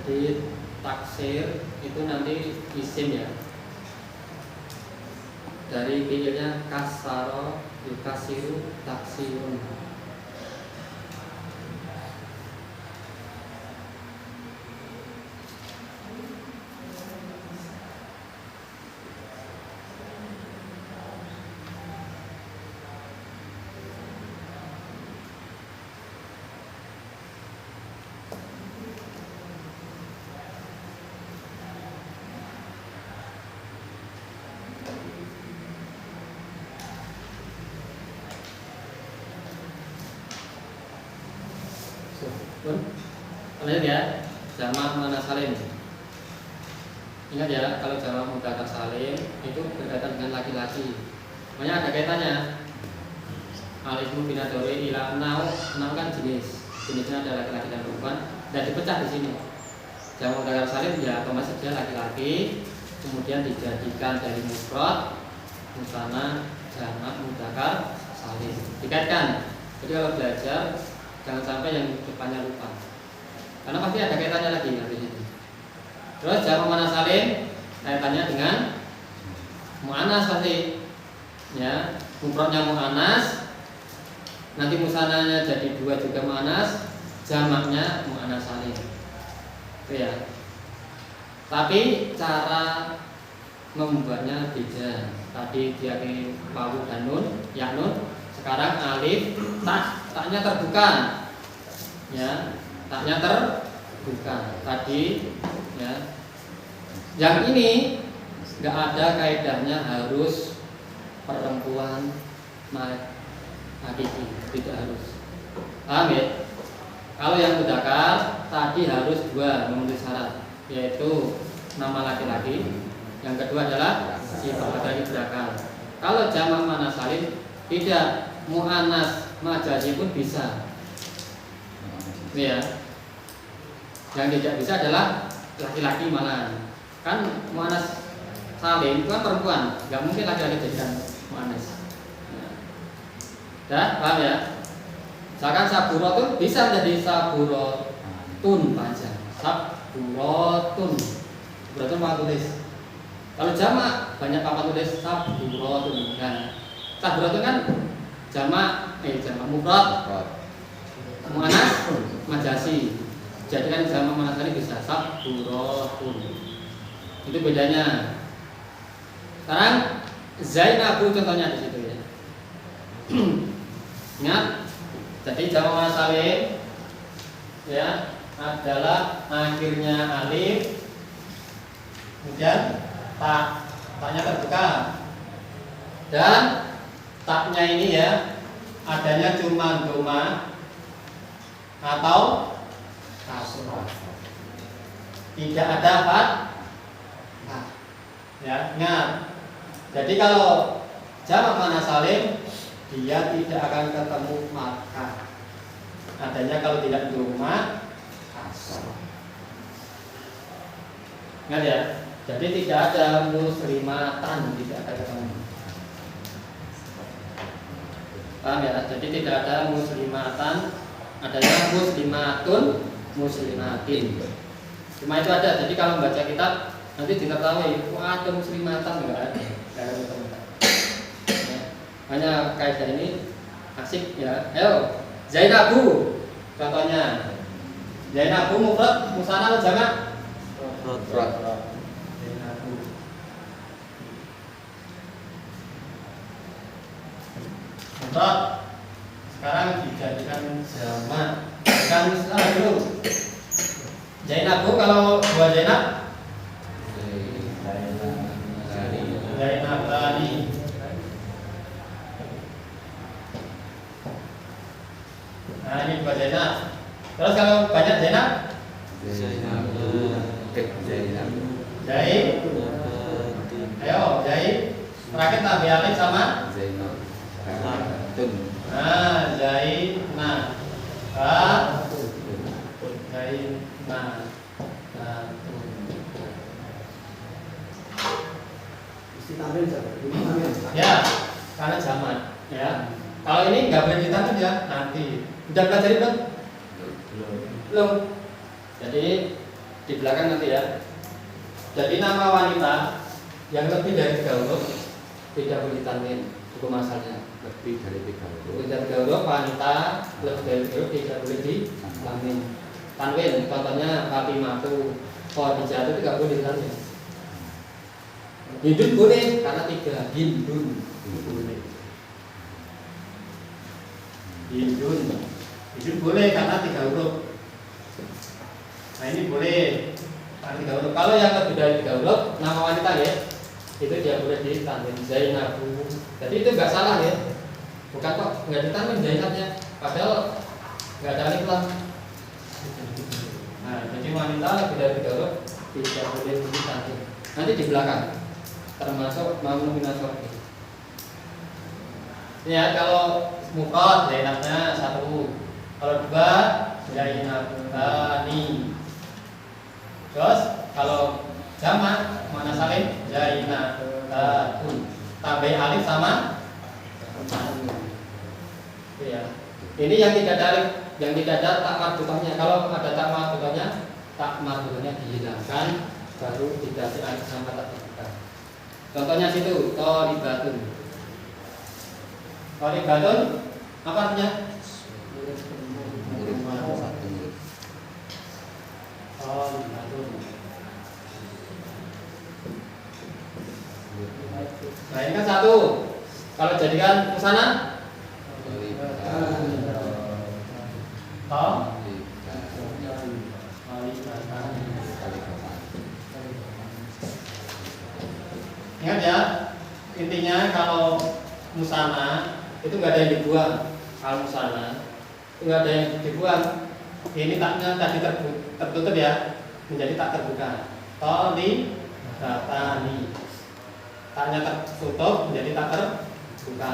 Jadi taksir itu nanti isim ya, dari fiilnya kasaro yukasiru taksirun. Lanjut ya, jamak muannats salim. Ingat ya, kalau jamak mudzakkar salim itu berkaitan dengan laki-laki. Makanya ada kaitannya. Al-ismu binadori ila nau kan jenisnya ada laki-laki dan perempuan, dan dipecah di sini. Jamak mudzakkar salim ya otomatis saja laki-laki, kemudian dijadikan dari mufrad musanna jamak mudzakkar salim. Dikaitkan. Jadi kalau belajar jangan sampai yang depannya lupa, karena pasti ada kaitannya lagi nanti itu. Terus jamak muannats salim kaitannya dengan muannats pasti, ya mufradnya muannats, nanti musananya jadi 2 juga muannats, jamaknya muannats salim. Itu ya. Tapi cara membuatnya beda. tadi dia di wawu dan nun, ya nun. Sekarang alif, taknya terbuka, ya, taknya terbuka. Tadi, ya, yang ini nggak ada kaidahnya harus perempuan hakiki, tidak harus. Paham ya? Kalau yang mudzakkar tadi harus dua memenuhi syarat, yaitu nama laki-laki, yang kedua adalah sifat dari belakang. Kalau jamak muannas salim tidak, muannas majazi pun bisa. Ya. Yang tidak bisa adalah laki-laki malah. Kan muannas salim itu kan perempuan, nggak mungkin laki-laki jadikan muannas. Dah, paham ya? Misalkan saburotun bisa menjadi saburotun panjang. Saburotun. Saburotun mau tulis. Kalau jamak banyak papan tulis saburotun. Nah, saburotun kan jamak mufrad. Muannas majasi. Jadi kan jamak muannas tadi bisa saburotun. Itu bedanya. Sekarang Zainabu contohnya di situ ya. Ingat, jadi jamak muannas salim ya adalah akhirnya alif, kemudian taknya terbuka, dan taknya ini ya adanya cuma doma atau kasroh, tidak ada fathah. Ya, ingat. Jadi kalau jamak muannas salim dia tidak akan ketemu fathah. Adanya kalau tidak doma kasroh. Ingat ya. Jadi tidak ada muslimatan, tidak ada ketemu. Paham ya? Jadi tidak ada muslimatan, adanya muslimatun, muslimatin. Cuma itu ada. Jadi kalau baca kitab nanti diketahui, ada muslimatan enggak ada. Enggak ada muslimatan. Ya. Hanya kaidah ini asik ya. Ayo, Zainabu contohnya. Zainabu mufrad, musanna atau jamak? Mufrad. Zainabu. Mufrad. Sekarang dijadikan jamak. Kan misalnya dulu. Zainabu kalau dua Zainab Zainabani. Nah ini dua Zainab. Terus kalau banyak Zainab Zaid. Ayo Zaid. Terakhir tambah alif sama Zainatun. Nah Zaid. Nah Zaid. Nah ya, karena zaman ya. Kalau ini nggak boleh ditanam ya nanti. Udah belajar belum? Belum. Jadi di belakang nanti ya. Jadi nama wanita yang lebih dari 3 huruf tidak boleh ditanwin hukum asalnya. Lebih dari 3 huruf. Lebih dari 3 huruf wanita lebih dari 3 huruf tidak boleh ditanwin. Tanwin contohnya Fatimatu, Khadijah itu tidak boleh ditanwin. Hindun boleh karena 3 Hindun boleh. Hindun boleh karena 3 huruf. Nah ini boleh karena 3 huruf. Kalau yang lebih dari 3 huruf nama wanita ya itu dia boleh ditanwin Zainabu. Jadi itu nggak salah ya. Bukan kok nggak ditanwin Zainabnya. Padahal nggak ada alif lam. Nah jadi wanita lebih dari 3 huruf tidak boleh ditanwin. Nanti di belakang termasuk mamnu minasor. Ya kalau mufrad Zainabnya 1, kalau 2 Zainabani. Terus kalau jamak muannas salim Zainabatun. Tambah alif sama ya. Ini yang tidak ada alif, yang tidak ada tak mardutahnya. Kalau ada tak mardutahnya dihilangkan, baru dikasih alif sama tak mardutah. Contohnya situ, Tholibatun. Tholibatun apa artinya? Tholibatun. Nah ini Jadikan satu. Kalau jadikan musana, toh ingat ya, intinya kalau musana itu nggak ada yang dibuang. Kalau musana itu nggak ada yang dibuang. Ini taknya tadi tertutup ya, menjadi tak terbuka. Toli batani, taknya tertutup menjadi tak terbuka.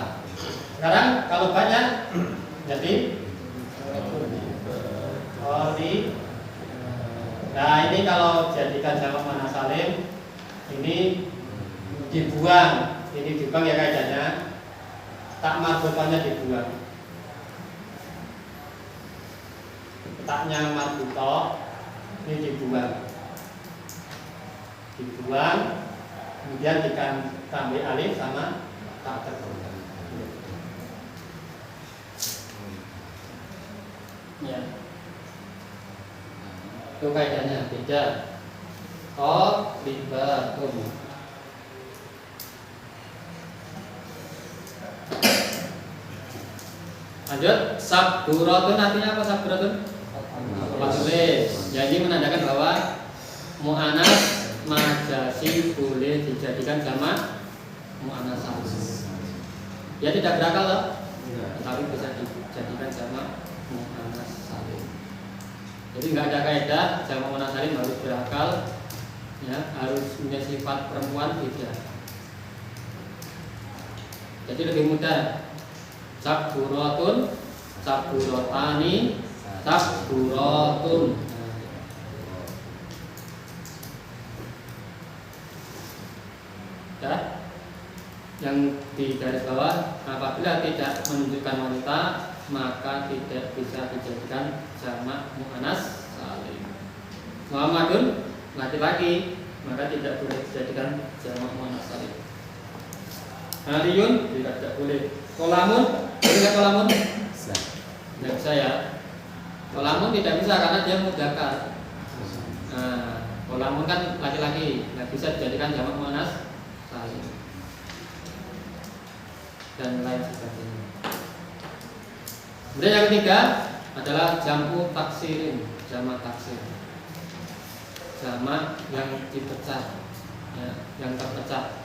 Sekarang kalau banyak jadi toli. Nah ini kalau jadikan jamak muannats salim ini dibuang, ya kaidahnya. Tak marbutannya dibuang. Taknya marbutoh ini dibuang, kemudian ditambah alif sama tak terbuka. Ya, itu kaidahnya beda. Libatun. Lanjut, sabduratun artinya apa sabduratun? Tulis. Jadi menandakan bahwa muannats majasi boleh dijadikan jamak muannats salim. Dia tidak berakal loh, tapi bisa dijadikan jamak muannats salim. Jadi nggak ada kaidah jamak muannats salim harus berakal, ya harus punya sifat perempuan tidak. Jadi lebih mudah. Sabduratun, sabduratani, sabduratun. Ya, yang di garis bawah, apabila tidak menunjukkan wanita maka tidak bisa dijadikan jamak muannats salim. Muhammadun laki-laki maka tidak boleh dijadikan jamak muannats salim. Aliyun tidak boleh. Kolamun, boleh nggak kolamun? Tidak bisa ya. Kolamun tidak bisa karena dia mudzakkar. Nah, kolamun kan laki-laki, nggak bisa dijadikan jamak muannats salim dan lain sebagainya. Kemudian yang ketiga adalah jam'u taksirin, jamak taksir, jamak yang dipecah, ya, yang terpecah.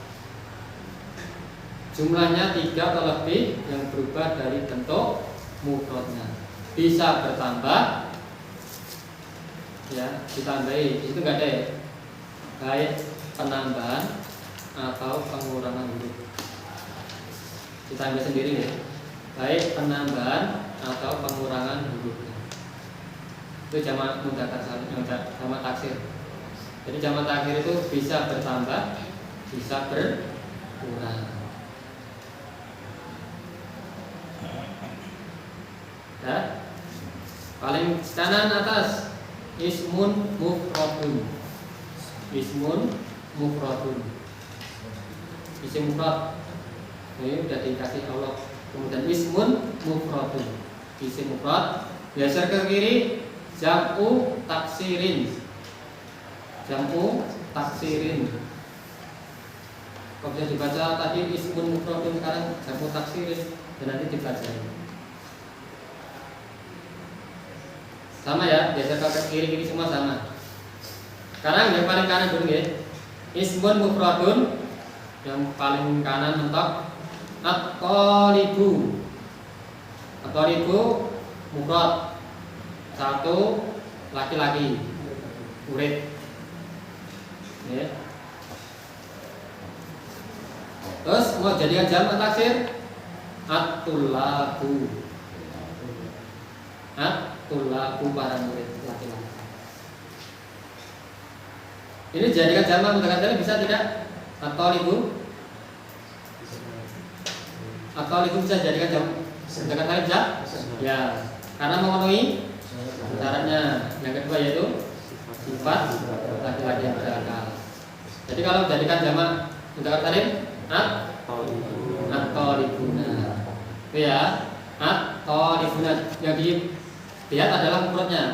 Jumlahnya 3 atau lebih yang berubah dari bentuk mufradnya. Bisa bertambah, ya, ditambahi. Itu enggak ada ya. Baik penambahan atau pengurangan huruf. Ditambah sendiri ya. Baik penambahan atau pengurangan huruf. Itu jamak mudzakkar salim, jamak taksir. Jadi jamak taksir itu bisa bertambah, bisa berkurang. Ya. Paling kanan atas ismun mufradun. Ismun mufradun. Isim mufrad. Ini sudah dikasih Allah. Kemudian ismun mufradun. Isim mufrad. Geser ke kiri jam'u taksirin. Jam'u taksirin. Kalau bisa dibaca tadi ismun mufradun, sekarang jam'u taksirin dan nanti dibaca. Sama ya, geser ke kiri-kiri semua sama. Sekarang yang paling kanan dulu ya. Ismun mufradun, yang paling kanan mentok. At-thalibu. At-thalibu mufrad. 1 laki-laki. Murid. Ya. Terus mau jadikan jamak taksir? At-tullabu. At-tullabu para murid laki-laki. Ini jadikan jamak mudzakkar salim bisa tidak? At-thalibu. At-thalibu bisa jadikan jamak mudzakkar salim bisa? Ya, karena memenuhi syaratnya. Yang kedua yaitu sifat laki-laki yang berakal. Jadi kalau jadikan jamak mudzakkar salim at-thalibuna. Itu ya. At-thalibuna yang dilihat adalah mufradnya.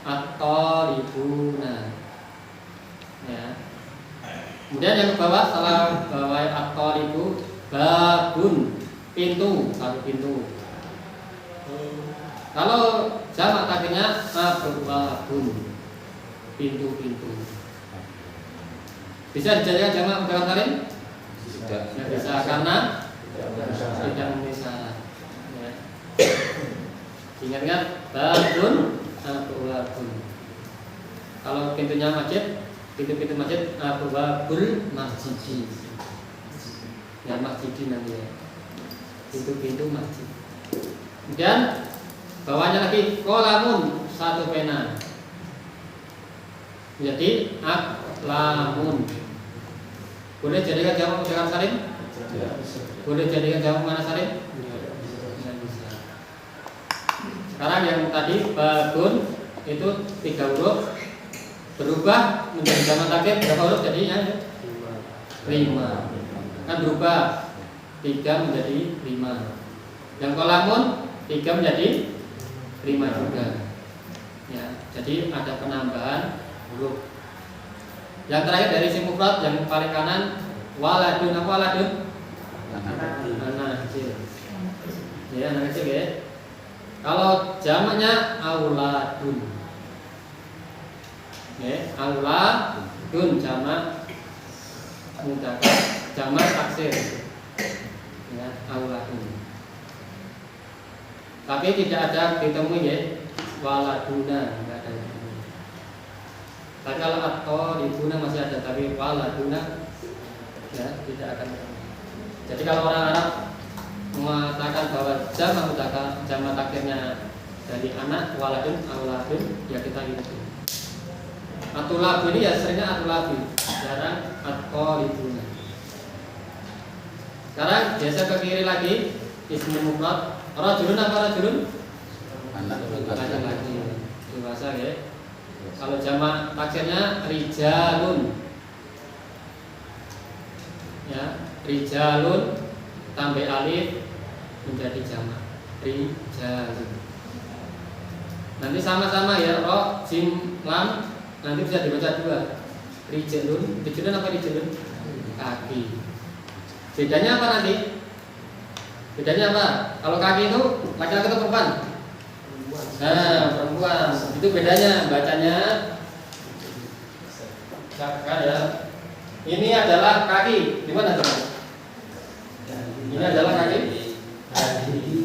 At-thalibuna. Ya. Kemudian yang ke bawah setelah bawah at-thalibu babun, pintu, satu pintu. Kalau jamak takribnya abwabun, pintu-pintu. Bisa dijadikan jamak mudzakkar salim? Tidak. Tidak bisa karena tidak memenuhi syarat. Ya. Ingat-ingat babun, abwabun. Kalau pintunya masjid, pintu-pintu masjid abwabul masjid. Ya masjid nanti ya. Pintu-pintu masjid. Kemudian bawahnya lagi kolamun, satu pena. Jadi aklamun. Boleh jadikan jamak mudzakkar salim? Boleh jadikan jamak mana salim? Tidak bisa. Sekarang yang tadi babun itu 3 huruf berubah menjadi jamak taksir berapa huruf jadinya? 5. Kan berubah 3 menjadi 5. Yang kolamun 3 menjadi 5 juga. Ya, jadi ada penambahan huruf. Yang terakhir dari isim mufrad yang paling kanan waladun, apa waladun? Anak kecil. Ya, anak kecil ya. Kalau jamaknya auladun. Ya, auladun jamak mudzakkar, jamak taksir. Ya, auladun. Tapi tidak ada ditemui ya, waladuna enggak ada. Tapi kalau at-thalibuna masih ada, tapi waladuna ya tidak akan. Jadi kalau orang Arab mengatakan bahwa jamak mudzakkar, jamak taksirnya dari anak waladun, auladun, ya kita gitu. Atulab ini ya seringnya atulabi, jarang at-thalibuna. Sekarang biasa ke kiri lagi, ismu mufrad. Rajulun apa rajulun? Anak Laki-laki dewasa ya. Kalau jamak taksirnya rijalun. Ya, rijalun tambah alif menjadi jamak rijalun. Nanti sama-sama ya, ro, jim, lam, nanti bisa dibaca 2. Rijalun, rijalun apa rijalun? Kaki. Bedanya apa nanti? Bedanya apa? Kalau kaki itu laki-laki atau perempuan? Nah, perempuan. Itu bedanya bacanya. Kan ya. Ini adalah kaki. Di mana teman? Ini adalah kaki.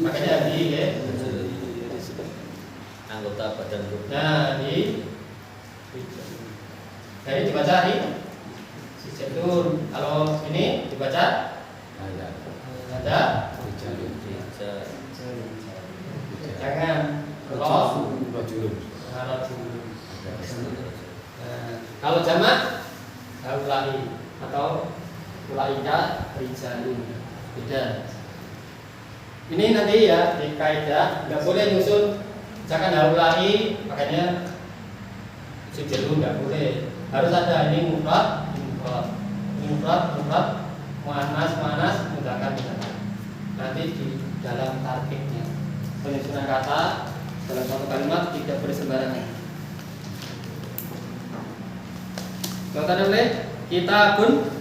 Makanya di ya. Anggota badan tubuh. Nah, jadi dibaca di sijatun. Kalau ini dibaca ada jangan rajulun. Kalau jamak haula'i atau ulaika rijalun, beda. Ini nanti ya di kaidah nggak boleh nyusun misalkan haula'i makanya rijalun nggak boleh, harus ada ini mufrad, mufrad, muannas, mudzakkar. Nanti di dalam tarkibnya penyusunan kata dalam satu kalimat tidak boleh sembarangan. Contohnya boleh kitabun,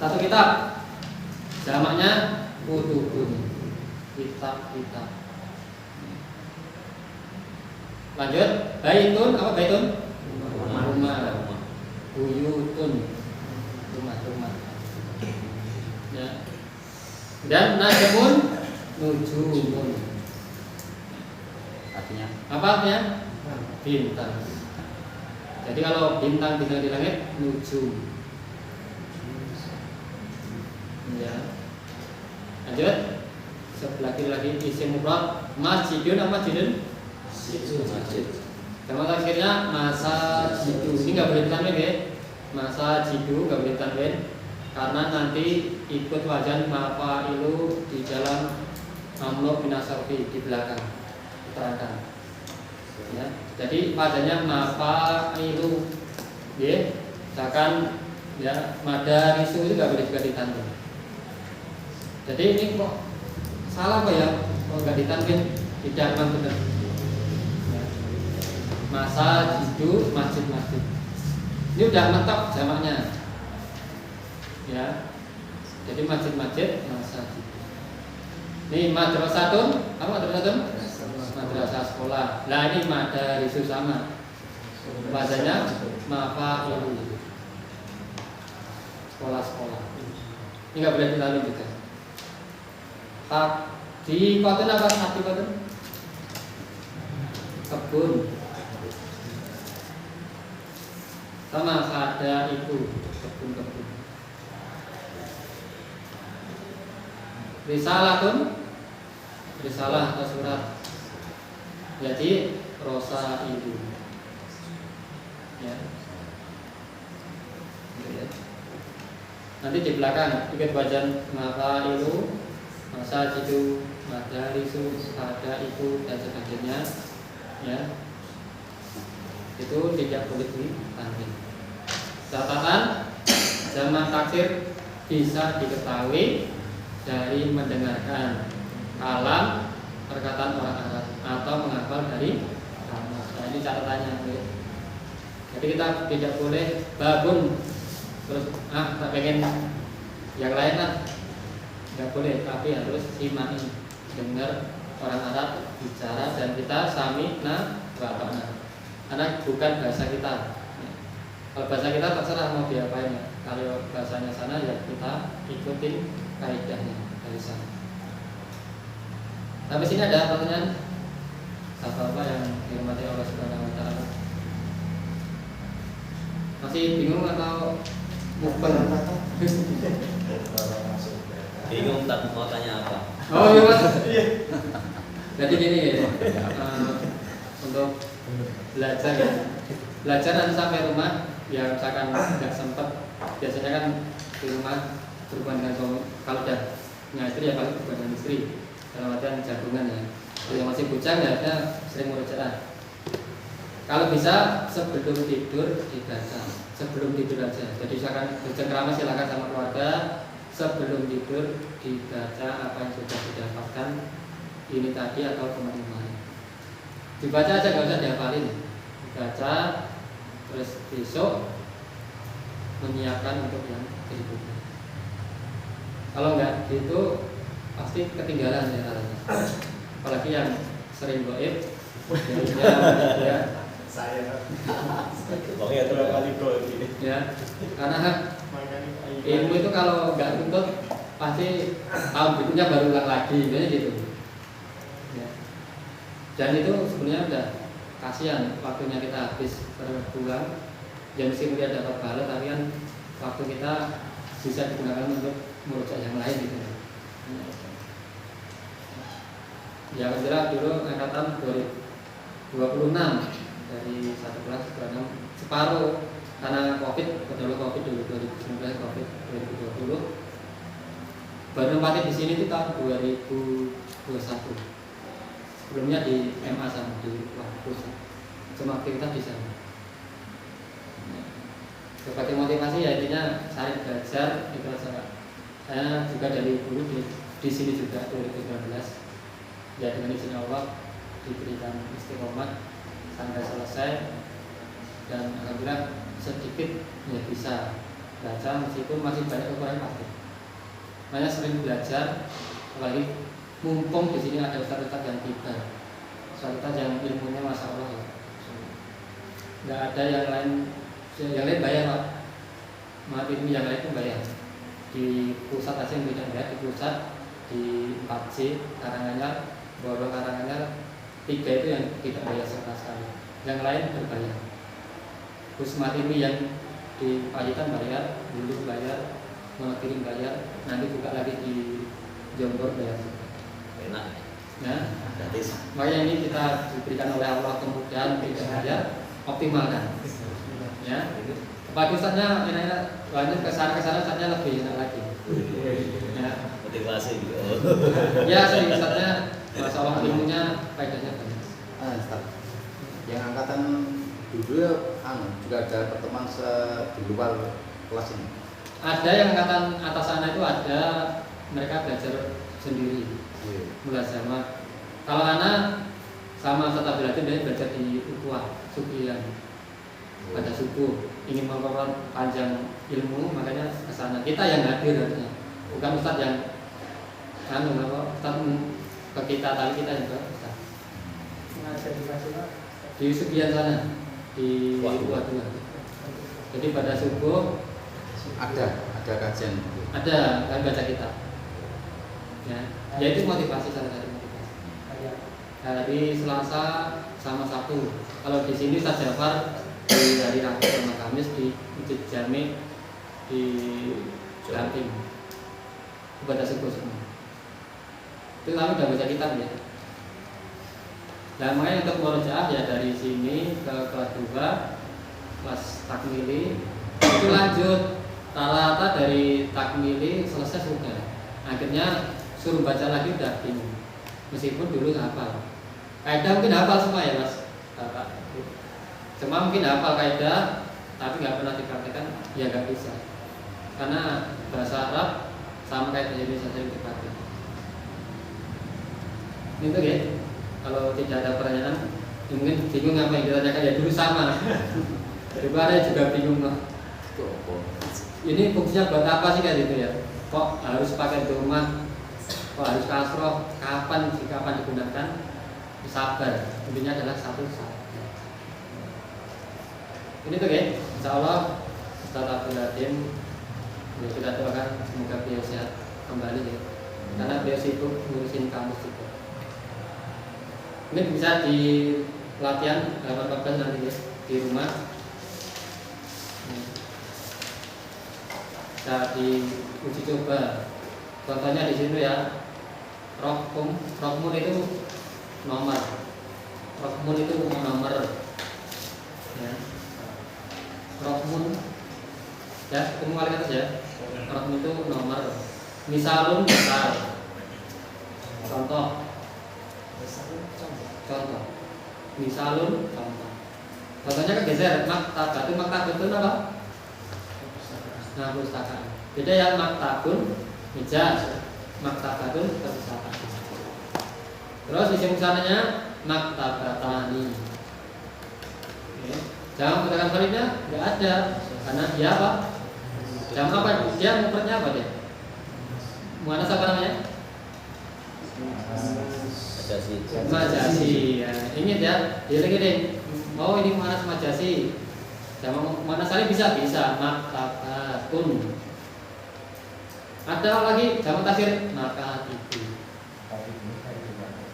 satu kitab, jamaknya kutubun, kitab. Lanjut, baitun, apa baitun? Rumah. Buyutun, rumah. Ya. Dan najmun, nujumun. Artinya Apa artinya? Bintang. Jadi kalau bintang di langit, nujum. Ya. Lanjut. Sebelah kiri lagi isim mufrad masjidun, apa masjidun? masjid. Sama akhirnya masa jidu. Ini nggak boleh ditanwin ya. Masa jidu nggak boleh ditanwin karena nanti ikut wajan mafa'ilu di dalam amlo binasarfi di belakang keterangan. Ya. Jadi wajannya mafa'ilu. Ya. Misalkan ya madarisu itu nggak boleh juga ditanwin. Jadi ini kok salah kok ya? Kok nggak ditanwin? Tidak memang benar. Masa jidu masjid. Ini udah mentok jamaknya. Ya. Jadi masjid-masjid masajid. Ini madrasatun, apa madrasatun? Madrasah sekolah. Nah ini madarisu sama. Bahasanya mafa'ilu. Sekolah-sekolah. Ini nggak boleh dilalui juga. Di kotun apa? Di kotun? Kebun. Sama ada itu kebun-kebun. Risalatun, risalah atau surat. Jadi rosa itu. Ya. Nanti di belakang ikut bacaan maka itu masa itu madarisu ada itu dan sebagainya ya itu tidak boleh ditanwin. Catatan zaman taksir bisa diketahui dari mendengarkan kalam perkataan orang Arab atau menghafal dari kamus. Nah ini catatannya. Jadi kita tidak boleh babun terus tak pengen yang lain lah, nggak boleh, tapi harus simai dengar orang Arab bicara dan kita samina wa ta'na karena bukan bahasa kita. Kalau bahasa kita terserah mau diapain ya. Kalau bahasanya sana ya kita ikutin kaidahnya dari sana. Tapi sini ada pertanyaan apa yang dihormati Allah Subhanahu wa taala. Masih bingung atau mukbang? Bingung tak mau tanya apa? Oh iya Mas. Jadi gini ya, untuk belajar ya. Belajar nanti sampai rumah ya misalkan nggak sempat, biasanya kan di rumah berhubungan dengan suami. Kalau udah punya istri ya paling berhubungan dengan istri dalam artian jagungan ya. Kalau yang masih bujang ya ada sering murojaah. Kalau bisa sebelum tidur dibaca, sebelum tidur aja. Jadi misalkan bercengkrama silakan sama keluarga, sebelum tidur dibaca apa yang sudah didapatkan ini tadi atau kemarin-kemarin. Dibaca aja nggak usah dihafalin. Dibaca terus besok menyiapkan untuk yang berikutnya. Kalau nggak gitu pasti ketinggalan ya caranya. Apalagi yang sering goib, ya saya Oke, terus kali bro ini. ya karena ilmu itu kalau nggak tuntut pasti tahun berikutnya baru ulang lagi, gitu. Ya. Dan itu sebenarnya udah kasihan waktunya kita habis berbulan. Ya meskipun dia dapat pahala, tapi kan waktu kita bisa digunakan untuk merujuk yang lain gitu. Ya kira dulu angkatan 2026 dari satu kelas ke 6 separuh karena COVID, kedua COVID dulu 2019, COVID 2020. Baru nempatin di sini itu tahun 2021. Sebelumnya di MA sama di pusat. Cuma aktivitas di sana. Sebagai motivasi ya intinya saya belajar itu saja. Saya juga dari dulu di sini juga 2019. Ya dengan izin Allah diberikan istiqomah sampai selesai dan alhamdulillah sedikit ya bisa baca meskipun masih banyak kekurangan pasti. Banyak sering belajar, apalagi mumpung di sini ada ustaz-ustaz yang tiba, ustaz yang ilmunya masya Allah ya. Nggak ada yang lain bayar Pak. Maaf ilmu yang lain pun bayar. Di pusat aja yang beda ya, di pusat di 4C Karanganyar, Boro Karanganyar 3 itu yang tidak bayar sama sekali. Yang lain berbayar. Pusat ini yang di Pacitan bayar, dulu bayar, Monokirim bayar, nanti buka lagi di Jombor bayar. Enak. Ya, Gratis. makanya ini kita diberikan oleh Allah kemudahan tidak bayar, optimalkan. Ya, Pak Ustaznya enak-enak, lanjut ke sana Ustaznya lebih enak lagi. Ya, Motivasi gitu. ya sering Ustaznya, masya Allah ilmunya faedahnya banyak. Ustaz, yang angkatan dulu ya, juga ada pertemuan di luar kelas ini. Ada yang angkatan atas sana itu ada mereka belajar sendiri, mulai sama. Kalau anak sama Ustaz Abdul dia belajar di Ukhuwah Sugian. Pada subuh ingin memperpanjang ilmu makanya ke sana. Kita yang hadir harusnya. bukan ustadz yang ustadz ke kita, tapi kita juga ustadz. Mengajar di mana? Di Sugian sana, di Wah. Jadi pada subuh ada kajian. ada kan baca kitab. Ya, itu motivasi, salah satu motivasi. Hari Selasa sama Sabtu. Kalau di sini Ustaz Jafar di hari Rabu sama Kamis di Masjid Jami di Jatim. Baca subuh semua. Itu kami udah baca kitab ya. Nah, makanya untuk murojaah ya dari sini ke kelas 2, kelas takmili itu lanjut. Rata-rata dari takmili selesai sudah. Akhirnya suruh baca lagi udah bingung. Meskipun dulu hafal. Kaidah mungkin hafal semua ya Mas Bapak. Cuma mungkin hafal kaidah tapi nggak pernah dipraktekkan, ya nggak bisa. Karena bahasa Arab sama kayak bahasa Indonesia sering dipakai. Itu ya. Kalau tidak ada pertanyaan, mungkin bingung apa yang ditanyakan ya dulu sama. Daripada juga bingung loh. Ini fungsinya buat apa sih kayak gitu ya? Kok harus pakai domat? Kok harus kasroh? Kapan digunakan? Sabar. Intinya adalah satu sabar. Ini tuh ya. Insya Allah Ustaz Abdul Hadim ya, kita doakan semoga beliau sehat kembali ya. Karena beliau sibuk ngurusin kamus juga. Ini bisa di latihan 14 nanti ya di rumah. Bisa di uji coba. Contohnya di sini ya. Rokmun itu nomor. Rokmun itu nomor. Ya. Rokmun ya, ketemu kali atas ya. Rokmun itu nomor. Misalun misal. Contoh. Misalun contoh. Contohnya kan geser maktab itu apa? Nah, pustakaan. Beda ya maktabun meja, maktabatun perpustakaan. Terus isim sananya maktabatani. Jam menggunakan validnya nggak ada karena dia apa? Jam apa? Dia mufradnya apa dia? Muannas apa namanya? Majasi. Ya, ingat ya. Dilihat oh ini muannas majasi. Jam muannas salim bisa maktabatun. Ada lagi jam taksir makatibu.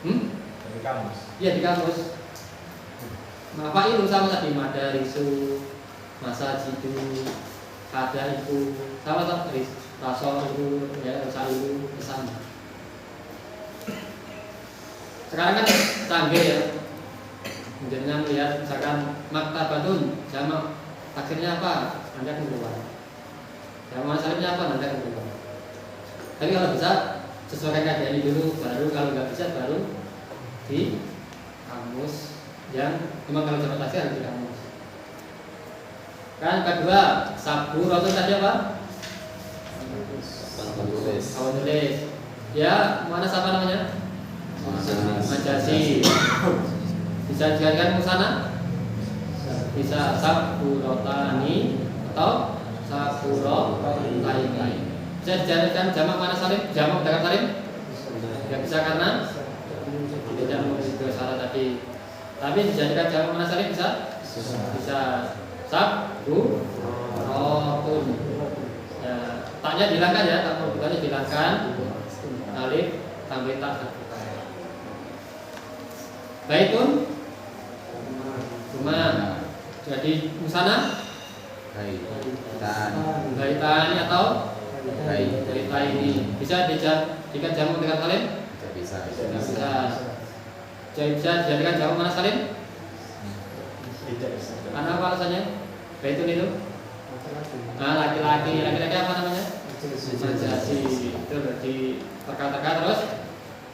Dari kamus. Iya di kamus. Mafa'ilu sama tadi madarisu, masajidu, kadaiku, sama tadi rasul ya sailu sama. Sekarang kan canggih ya. Menjadinya melihat misalkan maktabatun jamak taksirnya apa? Anda akan keluar. Jamak salimnya apa? Anda akan keluar. Tapi kalau bisa sesuaikan kajian ini dulu, baru kalau nggak bisa baru di kamus. Yang memang kalau jamak taksir harus di kamus. Kan kedua, sabu rotul tadi apa? Kawan tulis. Ya, mana siapa namanya? Majasi. Bisa dijadikan musana? Bisa sabu rotani atau sabu rotai. Bisa dijadikan jamak mana salim? Jamak mudzakkar salim? Tidak bisa karena tidak memenuhi dua syarat tadi. Tapi dijadikan jamak mana salim bisa? Bisa. Sabu rotun. Ya, taknya dihilangkan ya, tak bukannya dihilangkan. Alif tambah tak. Baitun rumah. Jadi musana baitani atau baitaini. Bisa dijadikan jamak mudzakkar salim? Bisa. Bisa. Bisa dijadikan jamak mana salim? Tidak bisa. Karena apa alasannya? Baitun itu? Laki-laki apa namanya? Majasi. Itu di perkatakan terus.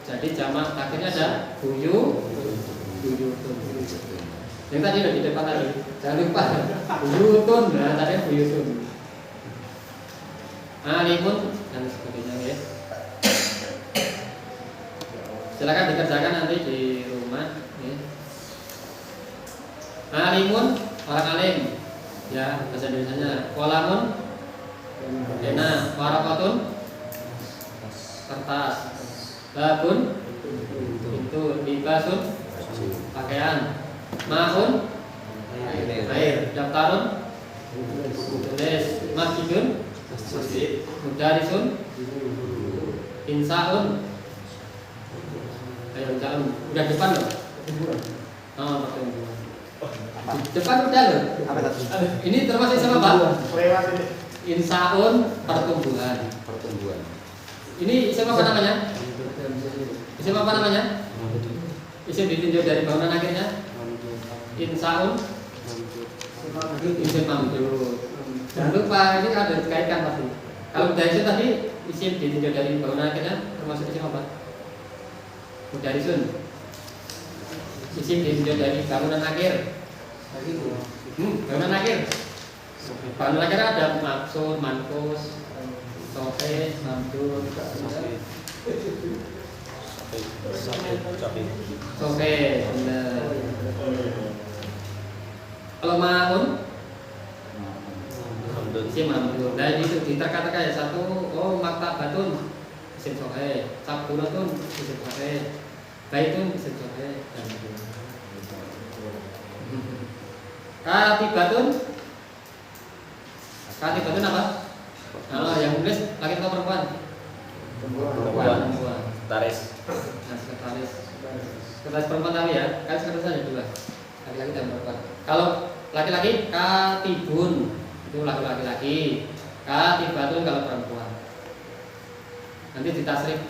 Jadi jamak akhirnya ada buyutun. Yang tadi udah di depan tadi. Jangan lupa buyutun. Nah, tadi buyutun. Alimun dan sebagainya ya. Silakan dikerjakan nanti di rumah. Ya. Alimun orang alim. Ya bahasa Indonesianya. Kolamun. Enak. Warakotun. kertas. Babun pintu. Libasun pakaian. Maun air. Daftarun tulis. Masjidun mudarisun. Insaun ayo jalan. Udah depan loh. Oh, pertumbuhan. Depan udah loh. Ini termasuk sama Pak? Lewat ini. Insaun pertumbuhan. Pertumbuhan. Ini isim apa namanya? Isim apa namanya? Isim ditinjau dari bangunan akhirnya. Insaun isim mamdud. Jangan lupa ini ada dikaitkan pasti. Kalau mudarisun tadi isim ditinjau dari bangunan akhirnya termasuk isim apa? Mudarisun. Isim ditinjau dari bangunan akhir. Bangunan akhir. Bangunan akhir ada maksud, mankus, sohe, mamdud, sohe, benar. Kalau maun isim mamdud. Nah itu diterka-terka ya satu. Oh maktabatun isim sohe, saburatun isim sohe, baitun isim sohe. Katibatun apa? Oh, yang nulis laki atau perempuan? Perempuan. Taris. Nah, sekretaris. Sekretaris perempuan tahu ya? Kan sekretaris ada dua. Laki-laki dan perempuan. Kalau laki-laki katibun itu laki-laki. Katibatun kalau perempuan. Nanti ditasrif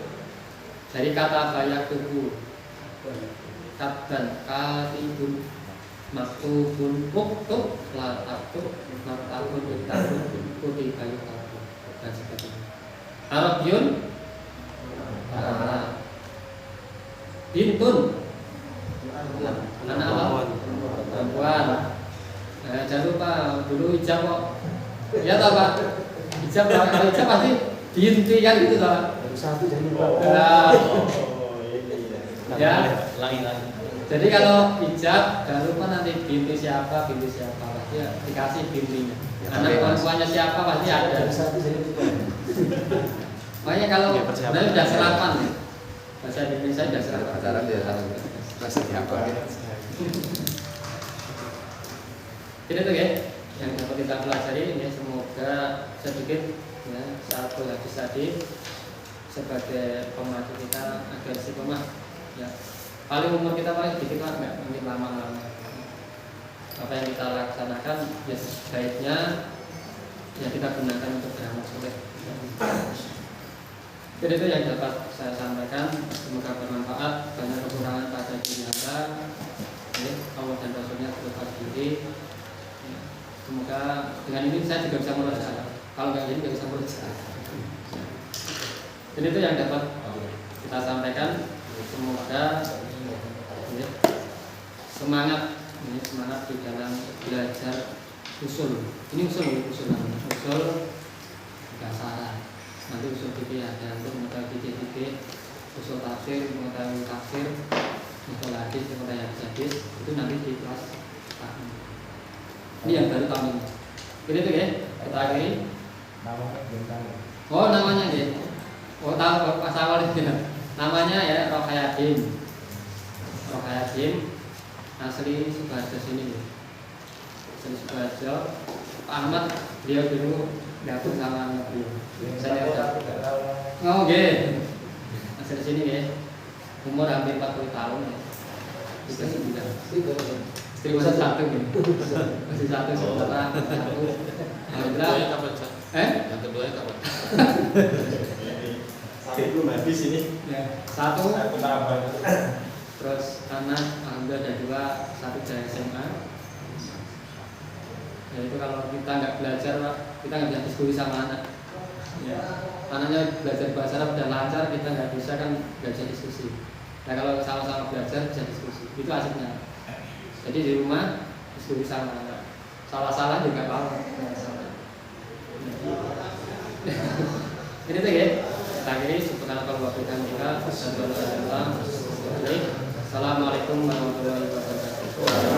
dari kata bayak tubuh. Katban katibun maktubun uktub la taktub maktabun uktubun putih kayu tabu dan sebagainya. Arabiun bintun anak apa? Perempuan. Jangan lupa dulu hijab kok. Ya tau Pak. Hijab kalau hijab pasti binti kan gitu Pak. Satu jadi lupa. Ya. Langi. Jadi kalau hijab jangan lupa nanti binti siapa pasti ya, dikasih bintinya. Anak perempuannya siapa pasti ada. Satu jadi lupa. Makanya kalau sebenarnya sudah serapan ya. Bahasa Indonesia sudah serapan. Pacaran dia masih apa? Itu tuh ya yang dapat kita pelajari ini semoga sedikit ya satu hadis tadi sebagai pemacu kita agar istiqomah ya. Paling umur kita paling sedikit lah, nggak mungkin lama-lama. Apa yang kita laksanakan ya sebaiknya ya kita gunakan untuk beramal soleh. Jadi itu yang dapat saya sampaikan. Semoga bermanfaat. Banyak kekurangan pada diri Anda. Allah dan Rasulnya terlepas diri. Semoga dengan ini saya juga bisa merasa. Kalau nggak jadi nggak bisa merasa. Jadi itu yang dapat kita sampaikan. Semoga semangat di dalam belajar usul. Ini usul nggak salah. Nanti usul fikih ada untuk mengetahui fikih, usul tafsir, mengetahui tafsir, usul hadis, mengetahui hadis itu nanti di kelas. Ini yang baru kami. Ini tuh ya, kita akhiri. Namanya belum tahu. Oh namanya ya. Oh tahu pas awal itu. Namanya ya Rokhayadin. Asli Sukoharjo sini nih. Asli Sukoharjo. Pak Ahmad beliau dulu gabung sama beliau. Saya udah. Oh oke. Asli sini ya. Umur hampir 40 tahun ya. 39. Istri masih satu nih. Masih satu sementara satu. Alhamdulillah. Yang kedua kapan? Satu belum habis ini. Ya, satu. Aku tambah. Terus anak alhamdulillah ada dua, satu dari SMA. Ya itu kalau kita nggak belajar Pak, kita nggak bisa diskusi sama anak. Ya, anaknya belajar bahasa Arab udah lancar, kita nggak bisa kan nggak bisa diskusi. Nah kalau sama-sama belajar bisa diskusi, itu asiknya. Jadi di rumah diskusi sama anak. Salah-salah juga apa? Ini tuh ya. Kita akhiri subhanallah wa bihamdika asyhadu an la ilaha illa anta astaghfiruka wa atubu ilaik. Assalamualaikum warahmatullahi wabarakatuh.